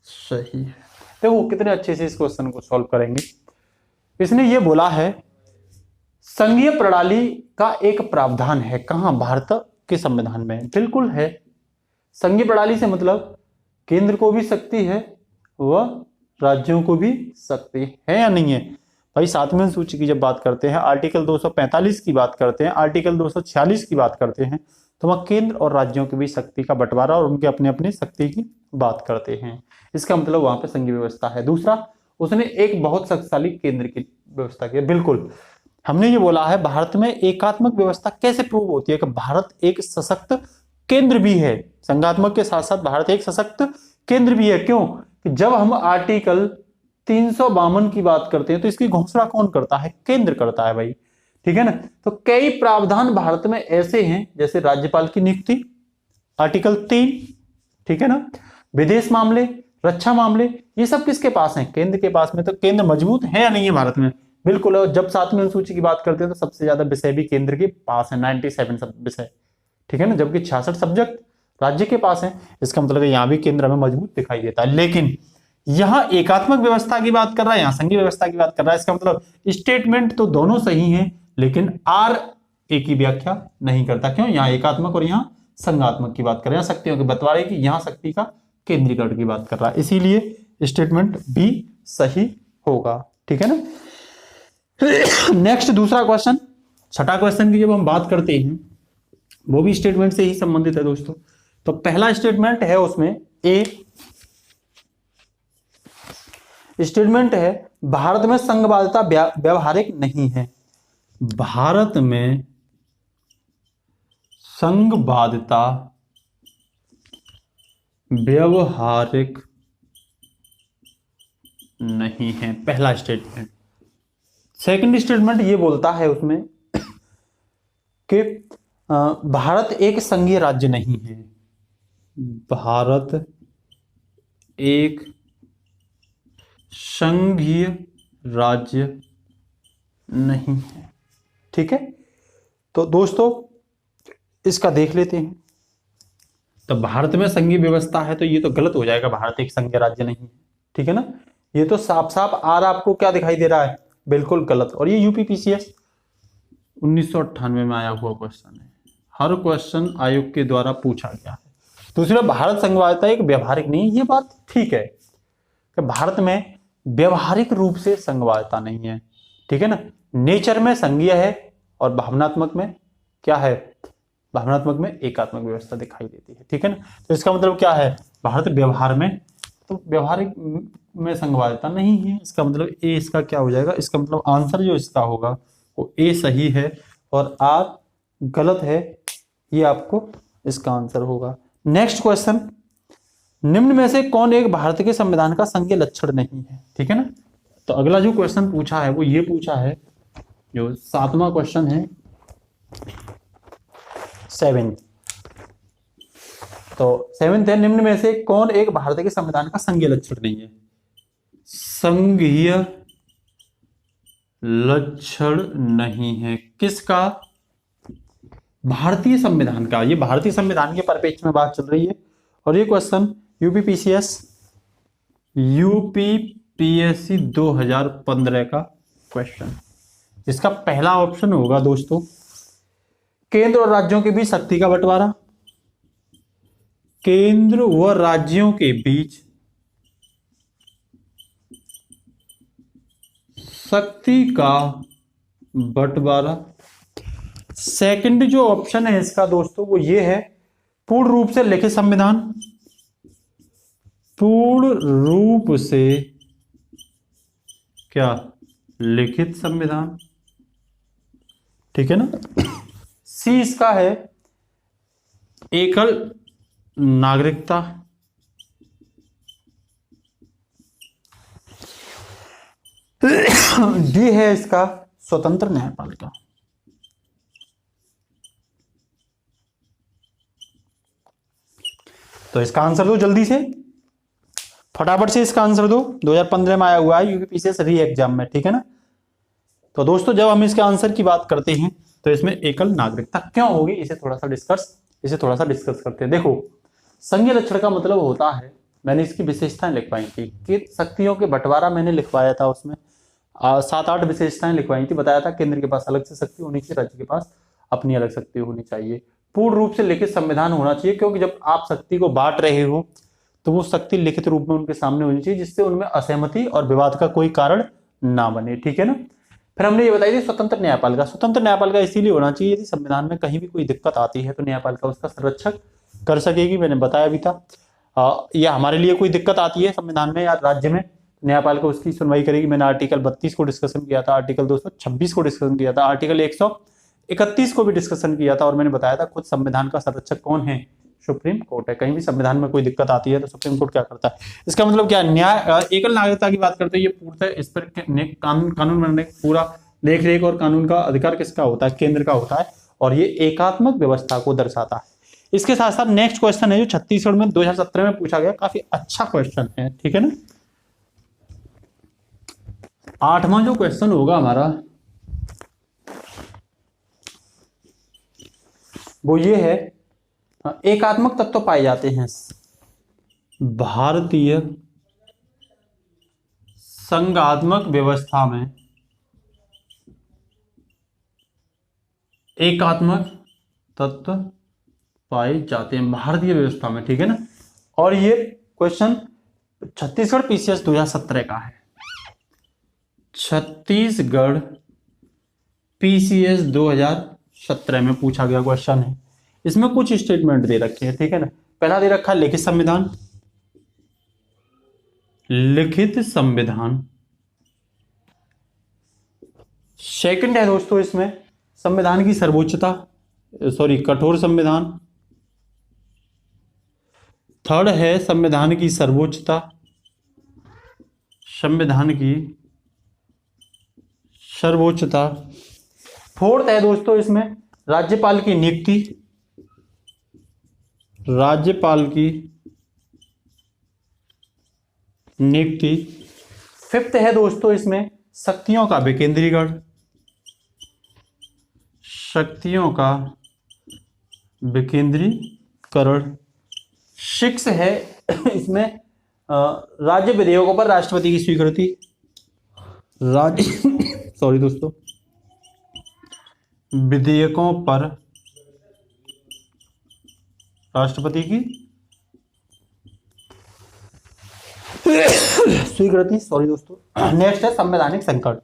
सही है। देखो कितने अच्छे से इस क्वेश्चन को सॉल्व करेंगे। इसने ये बोला है संघीय प्रणाली का एक प्रावधान है, कहां, भारत के संविधान में। बिल्कुल है। संघीय प्रणाली से मतलब केंद्र को भी शक्ति है व राज्यों को भी शक्ति है या नहीं है भाई। सातवें अनुसूची की जब बात करते हैं, आर्टिकल 245 की बात करते हैं, आर्टिकल 246 की बात करते हैं, तो वह केंद्र और राज्यों के बीच शक्ति का बंटवारा और उनके अपने अपने शक्ति की बात करते हैं। इसका मतलब वहां पे संघीय व्यवस्था है। दूसरा, उसने एक बहुत शक्तिशाली केंद्र की व्यवस्था की। बिल्कुल, हमने ये बोला है भारत में एकात्मक व्यवस्था कैसे प्रूव होती है कि भारत एक सशक्त केंद्र भी है। संघात्मक के साथ साथ भारत एक सशक्त केंद्र भी है। क्यों? कि जब हम आर्टिकल 352 की बात करते हैं तो इसकी घोषणा कौन करता है? केंद्र करता है भाई। ठीक है ना। तो कई प्रावधान भारत में ऐसे हैं, जैसे राज्यपाल की नियुक्ति आर्टिकल 3, ठीक है ना, विदेश मामले, रक्षा मामले, ये सब किसके पास है? केंद्र के पास में। तो केंद्र मजबूत है या नहीं है भारत में? बिल्कुल। और जब सातवीं अनुसूची की बात करते हैं तो सबसे ज्यादा विषय भी केंद्र के पास है, 97 सब विषय, ठीक है ना, जबकि 66 सब्जेक्ट राज्य के पास है। इसका मतलब है यहां भी केंद्र हमें मजबूत दिखाई देता है। लेकिन यहां एकात्मक व्यवस्था की बात कर रहा है, यहां संघीय व्यवस्था की बात कर रहा है। इसका मतलब स्टेटमेंट तो दोनों सही हैं, लेकिन आर ए की व्याख्या नहीं करता। क्यों? यहां एकात्मक और यहां संघात्मक की बात कर रहे हैं, शक्तियों के बंटवारे की, यहां शक्ति का केंद्रीकरण की बात कर रहा है। इसीलिए स्टेटमेंट बी सही होगा। ठीक है ना। नेक्स्ट दूसरा क्वेश्चन, छठा क्वेश्चन की जब हम बात करते हैं वो भी स्टेटमेंट से ही संबंधित है दोस्तों। तो पहला स्टेटमेंट है उसमें ए स्टेटमेंट है, भारत में संघवादिता व्यवहारिक नहीं है। भारत में संघवादिता व्यवहारिक नहीं है, पहला स्टेटमेंट। सेकंड स्टेटमेंट ये बोलता है उसमें कि भारत एक संघीय राज्य नहीं है। भारत एक संघीय राज्य नहीं है। ठीक है। तो दोस्तों इसका देख लेते हैं। तो भारत में संघीय व्यवस्था है तो ये तो गलत हो जाएगा, भारत एक संघीय राज्य नहीं है। ठीक है ना। ये तो साफ साफ आर आपको क्या दिखाई दे रहा है? बिल्कुल गलत। और ये यूपीपीसीएस 1998 में आया हुआ क्वेश्चन है। हर क्वेश्चन आयोग के द्वारा पूछा गया है। दूसरा, भारत संघवादिता एक व्यवहारिक नहीं, ये बात ठीक है कि भारत में व्यवहारिक रूप से संघवादिता नहीं है। ठीक है ना। नेचर में संघीय है और भावनात्मक में क्या है? भावनात्मक में एकात्मक व्यवस्था दिखाई देती है। ठीक है ना। तो इसका मतलब क्या है? भारत व्यवहार में, तो व्यवहारिक में संघवादिता नहीं है। इसका मतलब ए इसका क्या हो जाएगा? इसका मतलब आंसर जो इसका होगा वो ए सही है और आर गलत है। ये आपको इसका आंसर होगा। नेक्स्ट क्वेश्चन, निम्न में से कौन एक भारत के संविधान का संघीय लक्षण नहीं है? ठीक है ना। तो अगला जो क्वेश्चन पूछा है वो ये पूछा है, जो 7वां क्वेश्चन है 7। तो 7 है, निम्न में से कौन एक भारत के संविधान का संघीय लक्षण नहीं है? संघीय लक्षण नहीं है किसका? भारतीय संविधान का, ये भारतीय संविधान के परिप्रेक्ष्य में बात चल रही है। और ये क्वेश्चन यूपीपीएससी 2015 का क्वेश्चन। इसका पहला ऑप्शन होगा दोस्तों केंद्र और राज्यों के बीच शक्ति का बंटवारा। केंद्र व राज्यों के बीच शक्ति का बंटवारा। सेकंड जो ऑप्शन है इसका दोस्तों वो ये है पूर्ण रूप से लिखित संविधान। पूर्ण रूप से क्या लिखित संविधान, ठीक है ना। सी इसका है एकल नागरिकता। डी है इसका स्वतंत्र न्यायपालिका। तो इसका आंसर दो जल्दी से, फटाफट से इसका आंसर दो। 2015 में आया हुआ है यूपीपीसीएस री एग्जाम में, ठीक है ना। तो दोस्तों जब हम इसके आंसर की बात करते हैं तो इसमें एकल नागरिकता क्यों होगी इसे थोड़ा सा डिस्कस करते हैं। देखो संघीय लक्षण का मतलब होता है, मैंने इसकी विशेषताएं लिखवाई थी कि शक्तियों के बंटवारा मैंने लिखवाया था, उसमें 7-8 विशेषताएं लिखवाई थी। बताया था केंद्र के पास अलग से शक्ति होनी चाहिए, राज्य के पास अपनी अलग शक्ति होनी चाहिए। पूर्ण रूप से लिखित संविधान होना चाहिए क्योंकि जब आप शक्ति को बांट रहे हो तो वो शक्ति लिखित रूप में उनके सामने होनी चाहिए जिससे उनमें असहमति और विवाद का कोई कारण ना बने, ठीक है ना। फिर हमने ये बताई थी स्वतंत्र न्यायपालिका। स्वतंत्र न्यायपालिका इसीलिए होना चाहिए यदि संविधान में कहीं भी कोई दिक्कत आती है तो न्यायपालिका उसका संरक्षक कर सकेगी। मैंने बताया भी था या हमारे लिए कोई दिक्कत आती है संविधान में या राज्य में, न्यायपालिका उसकी सुनवाई करेगी। मैंने आर्टिकल 32 को डिस्कशन किया था, आर्टिकल 226 को डिस्कशन किया था, आर्टिकल 131 को भी डिस्कशन किया था। और मैंने बताया था खुद संविधान का संरक्षक कौन है, सुप्रीम कोर्ट है। कहीं भी संविधान में कोई दिक्कत आती है तो सुप्रीम कोर्ट क्या करता है। इसका मतलब क्या, न्याय एकल नागरिकता की बात करते हैं, ये पूर्णतः इस पर कानून बनने पूरा देख रेख और कानून का अधिकार किसका होता है, केंद्र का होता है। और ये एकात्मक व्यवस्था को दर्शाता है। इसके साथ साथ नेक्स्ट क्वेश्चन है जो छत्तीसगढ़ में 2017 में पूछा गया, काफी अच्छा क्वेश्चन है, ठीक है ना। 8वां जो क्वेश्चन होगा हमारा वो ये है, एकात्मक तत्व पाए जाते हैं भारतीय संघात्मक व्यवस्था में। एकात्मक तत्व पाए जाते हैं भारतीय व्यवस्था में, ठीक है ना। और ये क्वेश्चन छत्तीसगढ़ पीसीएस 2017 का है। छत्तीसगढ़ पीसीएस 2017 में पूछा गया क्वेश्चन है। इसमें कुछ स्टेटमेंट दे रखे हैं, ठीक है ना। पहला दे रखा है लिखित संविधान। लिखित संविधान। सेकंड है दोस्तों इसमें संविधान की सर्वोच्चता, कठोर संविधान। थर्ड है संविधान की सर्वोच्चता, संविधान की सर्वोच्चता। फोर्थ है दोस्तों इसमें राज्यपाल की नियुक्ति, राज्यपाल की नियुक्ति। फिफ्थ है दोस्तों इसमें शक्तियों का विकेंद्रीकरण, शक्तियों का विकेंद्रीकरण। 6 है इसमें राज्य विधेयकों पर राष्ट्रपति की स्वीकृति। दोस्तों विधेयकों पर राष्ट्रपति की स्वीकृति। दोस्तों नेक्स्ट है संवैधानिक संकट।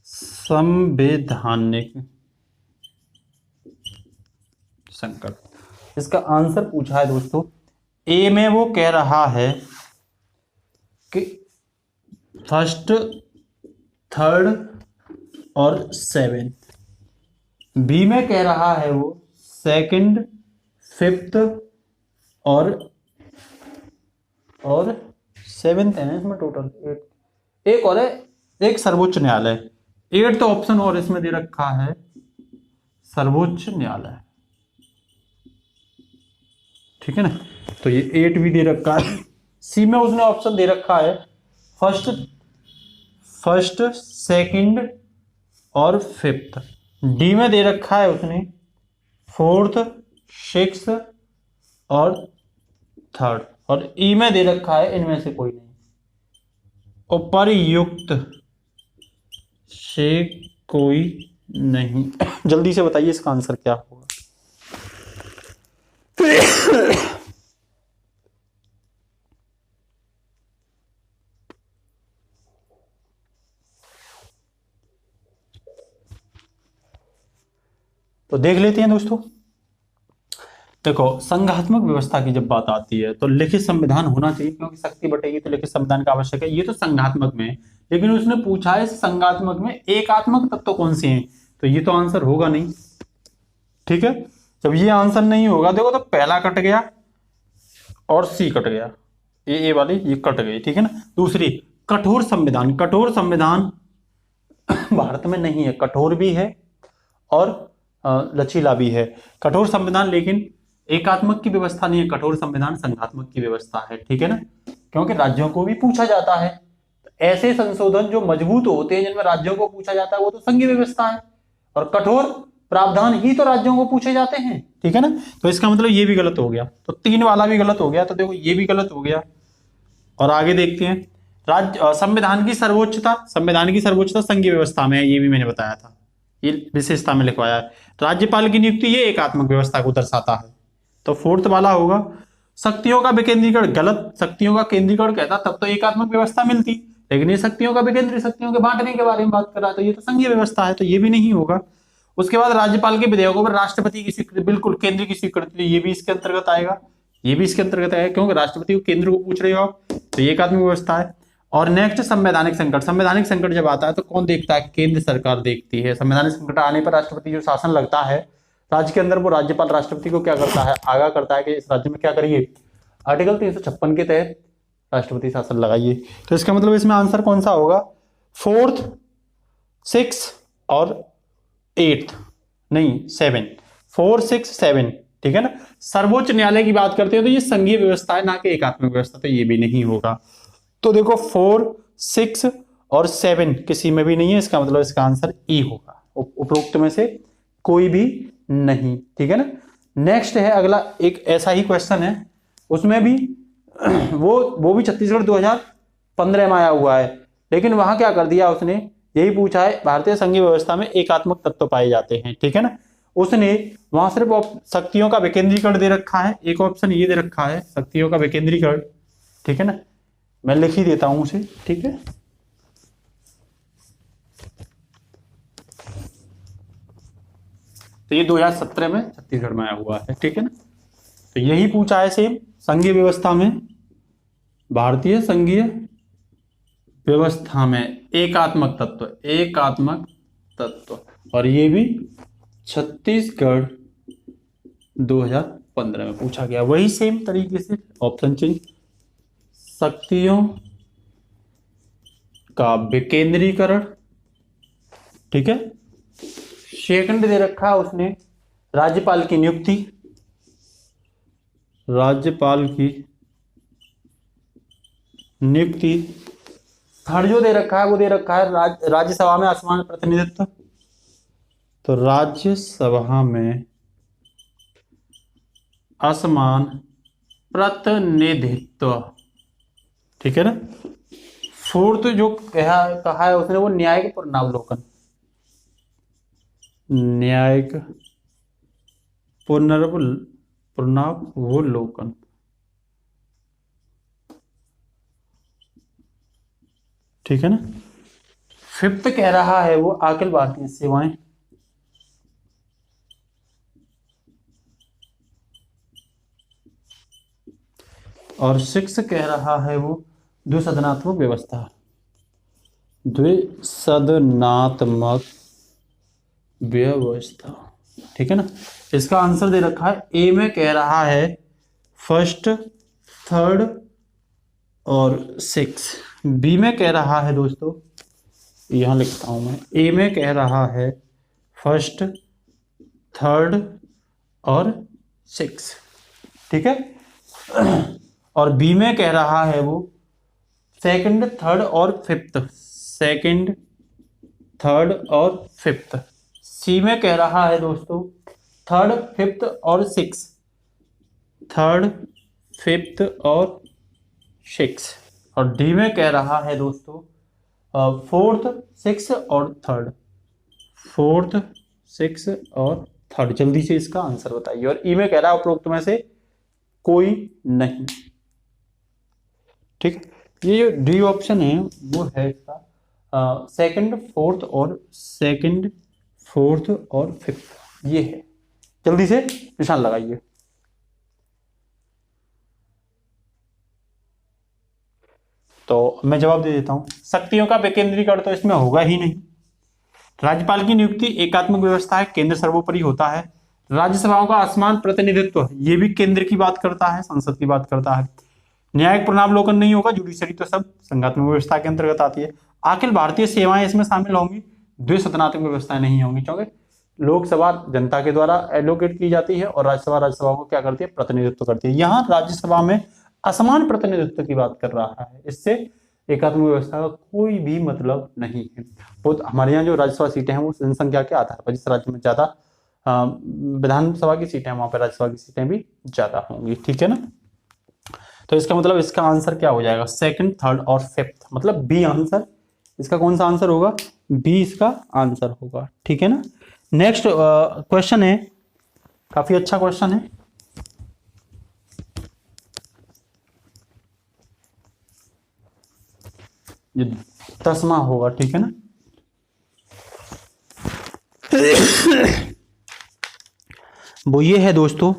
संवैधानिक संकट इसका आंसर पूछा है दोस्तों। ए में वो कह रहा है कि फर्स्ट, थर्ड और सेवेंथ। बी में कह रहा है वो सेकंड, फिफ्थ और सेवेंथ है इसमें टोटल 8। एक और है, एक सर्वोच्च न्यायालय। 8th ऑप्शन और इसमें दे रखा है सर्वोच्च न्यायालय, ठीक है ना। तो ये 8 भी दे रखा है। सी में उसने ऑप्शन दे रखा है फर्स्ट, सेकंड और फिफ्थ। डी में दे रखा है उसने फोर्थ, सिक्स और थर्ड, और ई में दे रखा है इनमें से कोई नहीं। उपर्युक्त से कोई नहीं। जल्दी से बताइए इसका आंसर क्या होगा। तो देख लेते हैं दोस्तों। देखो, संघात्मक व्यवस्था की जब बात आती है तो लिखित संविधान होना चाहिए, क्योंकि शक्ति बटेगी तो लिखित संविधान का आवश्यक है। ये तो संघात्मक में है, लेकिन उसने पूछा है संघात्मक में एकात्मक तत्व कौन से हैं, तो ये तो आंसर होगा नहीं। ठीक है, जब ये आंसर नहीं होगा, देखो तो पहला कट गया और सी कट गया, ए वाली ये कट गई। ठीक है ना। दूसरी, कठोर संविधान। कठोर संविधान भारत में नहीं है, कठोर भी है और लचीला भी है। कठोर संविधान लेकिन एकात्मक की व्यवस्था नहीं है, कठोर संविधान संघात्मक की व्यवस्था है। ठीक है ना, क्योंकि राज्यों को भी पूछा जाता है। ऐसे संशोधन जो मजबूत होते हैं, जिनमें राज्यों को पूछा जाता है, वो तो संघीय व्यवस्था है, और कठोर प्रावधान ही तो राज्यों को पूछे जाते हैं। ठीक है ना, तो इसका मतलब ये भी गलत हो गया, तो 3 वाला भी गलत हो गया, तो देखो ये भी गलत हो गया। और आगे देखते हैं, राज्य संविधान की सर्वोच्चता। संविधान की सर्वोच्चता संघीय व्यवस्था में है, ये भी मैंने बताया था, ये विशेषता में लिखवाया है। राज्यपाल की नियुक्ति, ये एकात्मक व्यवस्था को दर्शाता है, तो 4th वाला होगा। शक्तियों का विकेंद्रीकरण, गलत। शक्तियों का केंद्रीकरण कहता तब तो एकात्मक व्यवस्था मिलती, लेकिन ये शक्तियों का विकेंद्रीकरण, शक्तियों के बांटने के बारे में बात कर रहा है, तो ये तो संघीय व्यवस्था है, तो ये भी नहीं होगा। उसके बाद राज्यपाल के विधेयकों पर राष्ट्रपति की स्वीकृति, बिल्कुल केंद्र की स्वीकृति, ये भी इसके अंतर्गत आएगा, ये भी इसके अंतर्गत आएगा, क्योंकि राष्ट्रपति को केंद्र को पूछ रहे हो आप, तो ये एकात्मक व्यवस्था है। और नेक्स्ट, संवैधानिक संकट। संवैधानिक संकट जब आता है तो कौन देखता है? केंद्र सरकार देखती है। संवैधानिक संकट आने पर राष्ट्रपति जो शासन लगता है राज्य के अंदर, वो राज्यपाल राष्ट्रपति को क्या करता है? आगाह करता है कि इस राज्य में क्या करिए, आर्टिकल 356 के तहत राष्ट्रपति शासन लगाइए। तो इसका मतलब इसमें आंसर कौन सा होगा? 4th, 6 और 8th, नहीं 7, 4, 6, 7। ठीक है ना। सर्वोच्च न्यायालय की बात करते हैं तो ये संघीय व्यवस्था है, ना कि एकात्मक व्यवस्था, तो ये भी नहीं होगा। तो देखो 4, 6 और 7 किसी में भी नहीं है, इसका मतलब इसका आंसर ई होगा, उपरोक्त में से कोई भी नहीं। ठीक है ना। नेक्स्ट है अगला, एक ऐसा ही क्वेश्चन है, उसमें भी वो भी छत्तीसगढ़ 2015 में आया हुआ है, लेकिन वहां क्या कर दिया उसने, यही पूछा है भारतीय संघीय व्यवस्था में एकात्मक तत्व पाए जाते हैं। ठीक है ना। उसने वहां सिर्फ शक्तियों का विकेंद्रीकरण दे रखा है, एक ऑप्शन ये दे रखा है शक्तियों का विकेंद्रीकरण। ठीक है ना, मैं लिख ही देता हूं उसे। ठीक है, तो ये 2017 में छत्तीसगढ़ में आया हुआ है। ठीक है ना, तो यही पूछा है सेम, संघीय व्यवस्था में, भारतीय संघीय व्यवस्था में एकात्मक तत्व, एकात्मक तत्व, और ये भी छत्तीसगढ़ 2015 में पूछा गया। वही सेम तरीके से ऑप्शन चेंज, शक्तियों का विकेंद्रीकरण। ठीक है। सेकंड दे रखा है उसने राज्यपाल की नियुक्ति, राज्यपाल की नियुक्ति। थर्ड जो दे रखा है वो दे रखा है राज्यसभा में असमान प्रतिनिधित्व, तो राज्यसभा में असमान प्रतिनिधित्व। ठीक है ना। 4th जो कहा है उसने, वो न्यायिक पुनरावलोकन, न्यायिक पुनरावलोकन। ठीक है ना। 5th कह रहा है वो अखिल भारतीय सेवाएं, और 6 कह रहा है वो द्विसदनात्मक व्यवस्था, द्विसदनात्मक व्यवस्था। ठीक है ना। इसका आंसर दे रखा है, ए में कह रहा है 1st, 3rd और 6, बी में कह रहा है दोस्तों, यहां लिखता हूं मैं, ए में कह रहा है 1st, 3rd और 6। ठीक है। और बी में कह रहा है वो 2nd, 3rd और 5th, 2nd, 3rd और 5th, सी में कह रहा है दोस्तों थर्ड, फिफ्थ और सिक्स, थर्ड, फिफ्थ और सिक्स, और डी में कह रहा है दोस्तों फोर्थ, सिक्स और थर्ड, फोर्थ, सिक्स और थर्ड। जल्दी से इसका आंसर बताइए। और ई में कह रहा है उपरोक्त में से कोई नहीं। ठीक, ये जो डी ऑप्शन है वो है इसका सेकंड, फोर्थ और सेकंड, फोर्थ और फिफ्थ, ये है। जल्दी से निशान लगाइए। तो मैं जवाब दे देता हूं, शक्तियों का विकेंद्रीकरण तो इसमें होगा ही नहीं। राज्यपाल की नियुक्ति एकात्मक व्यवस्था है, केंद्र सर्वोपरि होता है। राज्यसभाओं का असमान प्रतिनिधित्व, ये भी केंद्र की बात करता है, संसद की बात करता है। न्यायिक पुनरावलोकन नहीं होगा, जुडिशरी तो सब संघात्मक व्यवस्था के अंतर्गत आती है। अखिल भारतीय सेवाएं इसमें शामिल होंगी, द्विसदनात्मक व्यवस्थाएं नहीं होंगी, क्योंकि लोकसभा जनता के द्वारा एलोकेट की जाती है और राज्यसभा को क्या करती है, प्रतिनिधित्व करती है। यहाँ राज्यसभा में असमान प्रतिनिधित्व की बात कर रहा है, इससे एकात्मक व्यवस्था का कोई भी मतलब नहीं है। वो हमारे यहाँ जो राज्यसभा सीटें हैं वो जनसंख्या के आधार पर, जिस राज्य में ज्यादा विधानसभा की सीटें हैं वहां पर राज्यसभा की सीटें भी ज्यादा होंगी। ठीक है ना। तो इसका मतलब इसका आंसर क्या हो जाएगा, सेकंड, थर्ड और फिफ्थ, मतलब बी आंसर। इसका कौन सा आंसर होगा, बी इसका आंसर होगा। ठीक है ना। नेक्स्ट क्वेश्चन है, काफी अच्छा क्वेश्चन है। ये 10वां होगा। ठीक है ना। वो ये है दोस्तों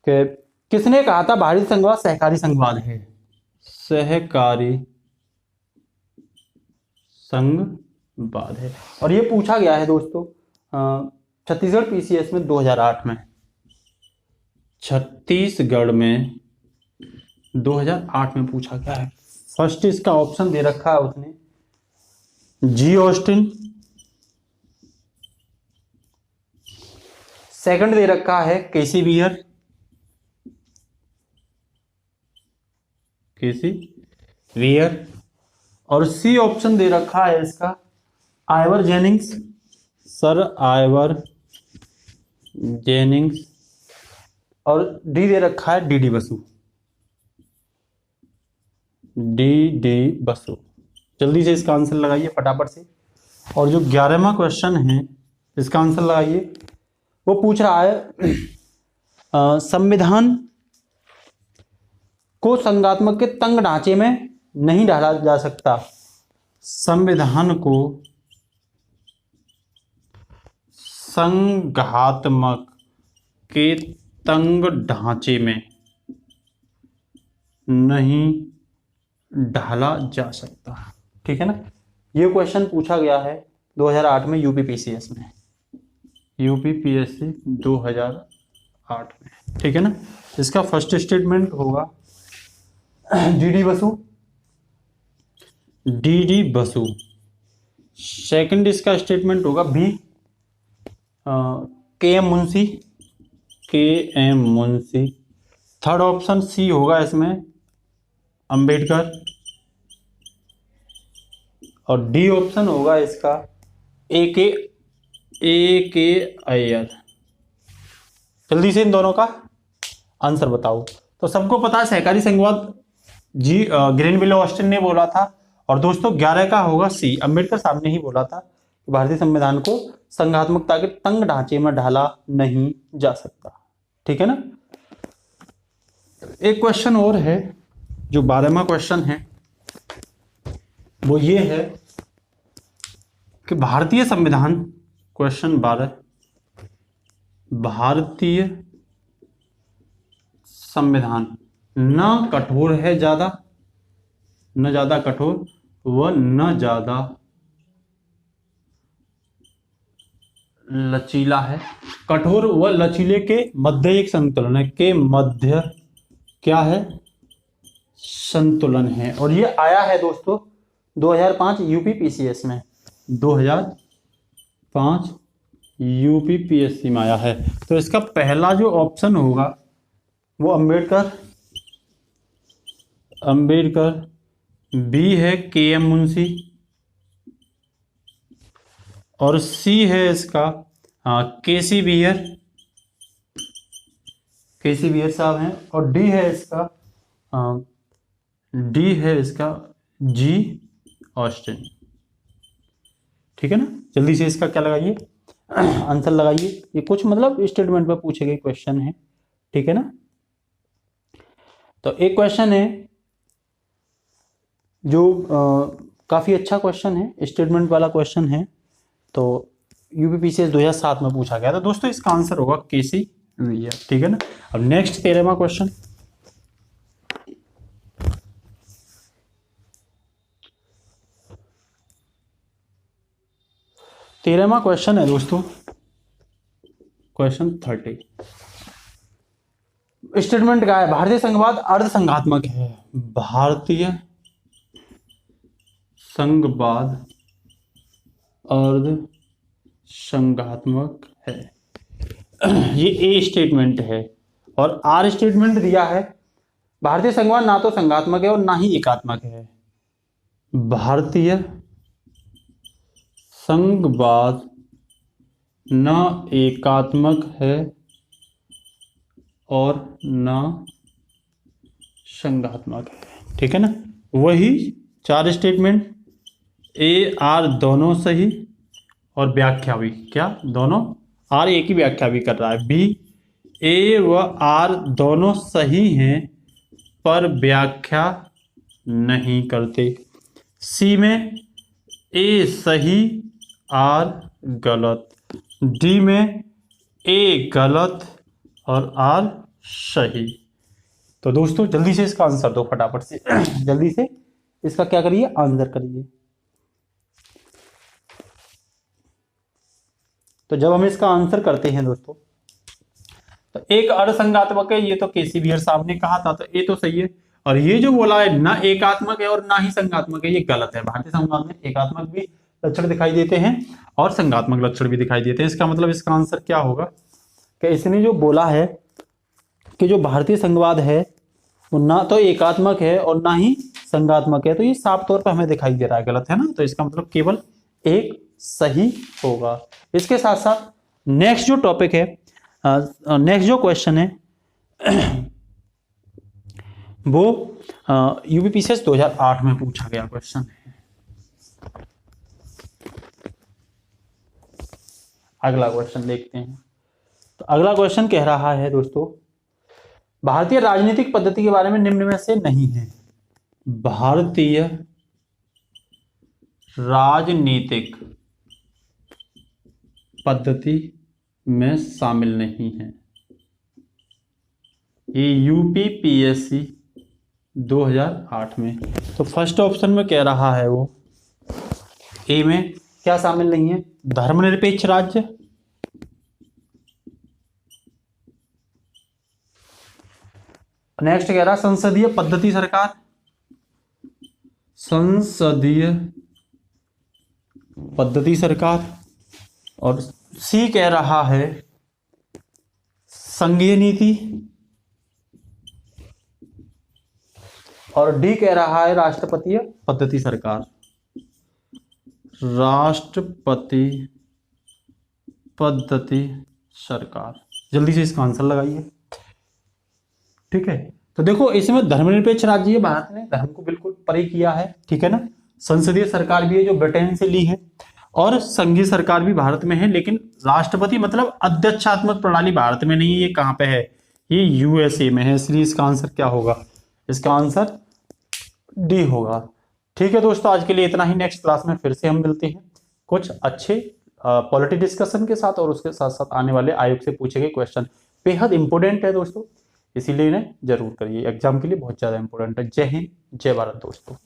कि किसने कहा था भारतीय संघवाद सहकारी संघवाद है, सहकारी संघवाद है। और ये पूछा गया है दोस्तों छत्तीसगढ़ पीसीएस में 2008 में, छत्तीसगढ़ में 2008 में पूछा गया है। फर्स्ट इसका ऑप्शन दे रखा है उसने जी ऑस्टिन, सेकंड दे रखा है केसी बियर, केसी बियर, और सी ऑप्शन दे रखा है इसका Ivor Jennings, sir Ivor Jennings, और डी दे रखा है डी बसु, डी बसु। जल्दी से इसका आंसर लगाइए फटाफट से। और जो 11वां क्वेश्चन है इसका आंसर लगाइए। वो पूछ रहा है संविधान को संघात्मक के तंग ढांचे में नहीं ढाला जा सकता, संविधान को संघात्मक के तंग ढांचे में नहीं ढाला जा सकता। ठीक है ना। ये क्वेश्चन पूछा गया है 2008 में यूपीपीसीएस में, यूपीपीएससी 2008 में। ठीक है ना। इसका फर्स्ट स्टेटमेंट होगा D Basu, D Basu. Second इसका स्टेटमेंट होगा B K M Munshi, K M Munshi. Third option C होगा इसमें अंबेडकर, और डी ऑप्शन होगा इसका ए के अय्यर। जल्दी से इन दोनों का आंसर बताओ। तो सबको पता है सहकारी संघवाद जी ग्रेनविले ऑस्टिन ने बोला था, और दोस्तों 11 का होगा सी, अंबेडकर साहब ने ही बोला था कि भारतीय संविधान को संघात्मकता के तंग ढांचे में ढाला नहीं जा सकता। ठीक है ना। एक क्वेश्चन और है जो 12वां क्वेश्चन है, वो ये है कि भारतीय संविधान, क्वेश्चन 12, भारतीय संविधान न कठोर है ज्यादा, न ज्यादा कठोर व न ज्यादा लचीला है। कठोर व लचीले के मध्य एक संतुलन है, के मध्य क्या है, संतुलन है। और ये आया है दोस्तों 2005 यूपीपीसीएस में, 2005 यूपीपीएससी में आया है। तो इसका पहला जो ऑप्शन होगा वो अंबेडकर, बी है के एम मुंशी, और सी है इसका केसी बियर साहब हैं, और डी है इसका जी ऑस्टिन। ठीक है ना, जल्दी से इसका क्या लगाइए, आंसर लगाइए। ये कुछ मतलब स्टेटमेंट में पूछे गए क्वेश्चन है। ठीक है ना, तो एक क्वेश्चन है जो काफी अच्छा क्वेश्चन है, स्टेटमेंट वाला क्वेश्चन है, तो यूपीपीसीएस 2007 में पूछा गया था दोस्तों। इसका आंसर होगा केसी बियर। ठीक है ना, अब नेक्स्ट 13वां क्वेश्चन। तेरहवां क्वेश्चन है दोस्तों, क्वेश्चन 30। स्टेटमेंट क्या है, भारतीय संघवाद अर्ध संघात्मक है। भारतीय संघवाद अर्ध संघात्मक है, ये ए स्टेटमेंट है। और आर स्टेटमेंट दिया है, भारतीय संघवाद ना तो संघात्मक है और ना ही एकात्मक है। भारतीय संघवाद न एकात्मक है और न संघात्मक है। ठीक है ना, वही 4 स्टेटमेंट, ए आर दोनों सही और व्याख्या भी, क्या दोनों, आर ए की व्याख्या भी कर रहा है। बी, ए व आर दोनों सही हैं पर व्याख्या नहीं करते। सी में ए सही आर गलत। डी में ए गलत और आर सही। तो दोस्तों जल्दी से इसका आंसर दो फटाफट से, जल्दी से इसका क्या करिए, आंसर करिए। तो जब हम इसका आंसर करते हैं दोस्तों, तो एक अर्ध संघात्मक है, ये तो केसी बियर साहब ने कहा था, तो ये तो सही है। और ये जो बोला है ना एकात्मक है और ना ही संघात्मक है, ये गलत है। भारतीय संघवाद में एकात्मक भी लक्षण दिखाई देते हैं और संघात्मक लक्षण भी दिखाई देते हैं। इसका मतलब इसका आंसर क्या होगा कि इसने जो बोला है कि जो भारतीय संघवाद है वो ना तो एकात्मक है और ना ही संघात्मक है, तो ये साफ तौर पर हमें दिखाई दे रहा है गलत है ना। तो इसका मतलब केवल एक सही होगा। इसके साथ साथ नेक्स्ट जो टॉपिक है, नेक्स्ट जो क्वेश्चन है वो यूपीपीसीएस 2008 में पूछा गया क्वेश्चन है। अगला क्वेश्चन देखते हैं। तो अगला क्वेश्चन कह रहा है दोस्तों, भारतीय राजनीतिक पद्धति के बारे में निम्न में से नहीं है। भारतीय राजनीतिक पद्धति में शामिल नहीं है। ये यूपीपीएससी 2008 में। तो फर्स्ट ऑप्शन में कह रहा है वो ए में क्या शामिल नहीं है, धर्मनिरपेक्ष राज्य, नेक्स्ट कह रहा संसदीय पद्धति सरकार, संसदीय पद्धति सरकार, और सी कह रहा है संघीय नीति, और डी कह रहा है राष्ट्रपतीय पद्धति सरकार। राष्ट्रपति पद्धति सरकार, जल्दी से इसका आंसर लगाइए। ठीक है, तो देखो इसमें धर्मनिरपेक्ष राज्य भारत ने धर्म को बिल्कुल परे किया है। ठीक है ना, संसदीय सरकार भी है जो ब्रिटेन से ली है, और संघीय सरकार भी भारत में है, लेकिन राष्ट्रपति मतलब अध्यक्षात्मक प्रणाली भारत में नहीं है। ये कहां पे है, ये यूएसए में है। इसलिए इसका आंसर क्या होगा, इसका आंसर डी होगा। ठीक है दोस्तों, आज के लिए इतना ही। नेक्स्ट क्लास में फिर से हम मिलते हैं कुछ अच्छे पॉलिटी डिस्कशन के साथ, और उसके साथ साथ आने वाले आयोग से पूछे गए क्वेश्चन बेहद इंपॉर्टेंट है दोस्तों, इसीलिए इन्हें जरूर करिए, एग्जाम के लिए बहुत ज्यादा इंपॉर्टेंट है। जय हिंद, जय भारत दोस्तों।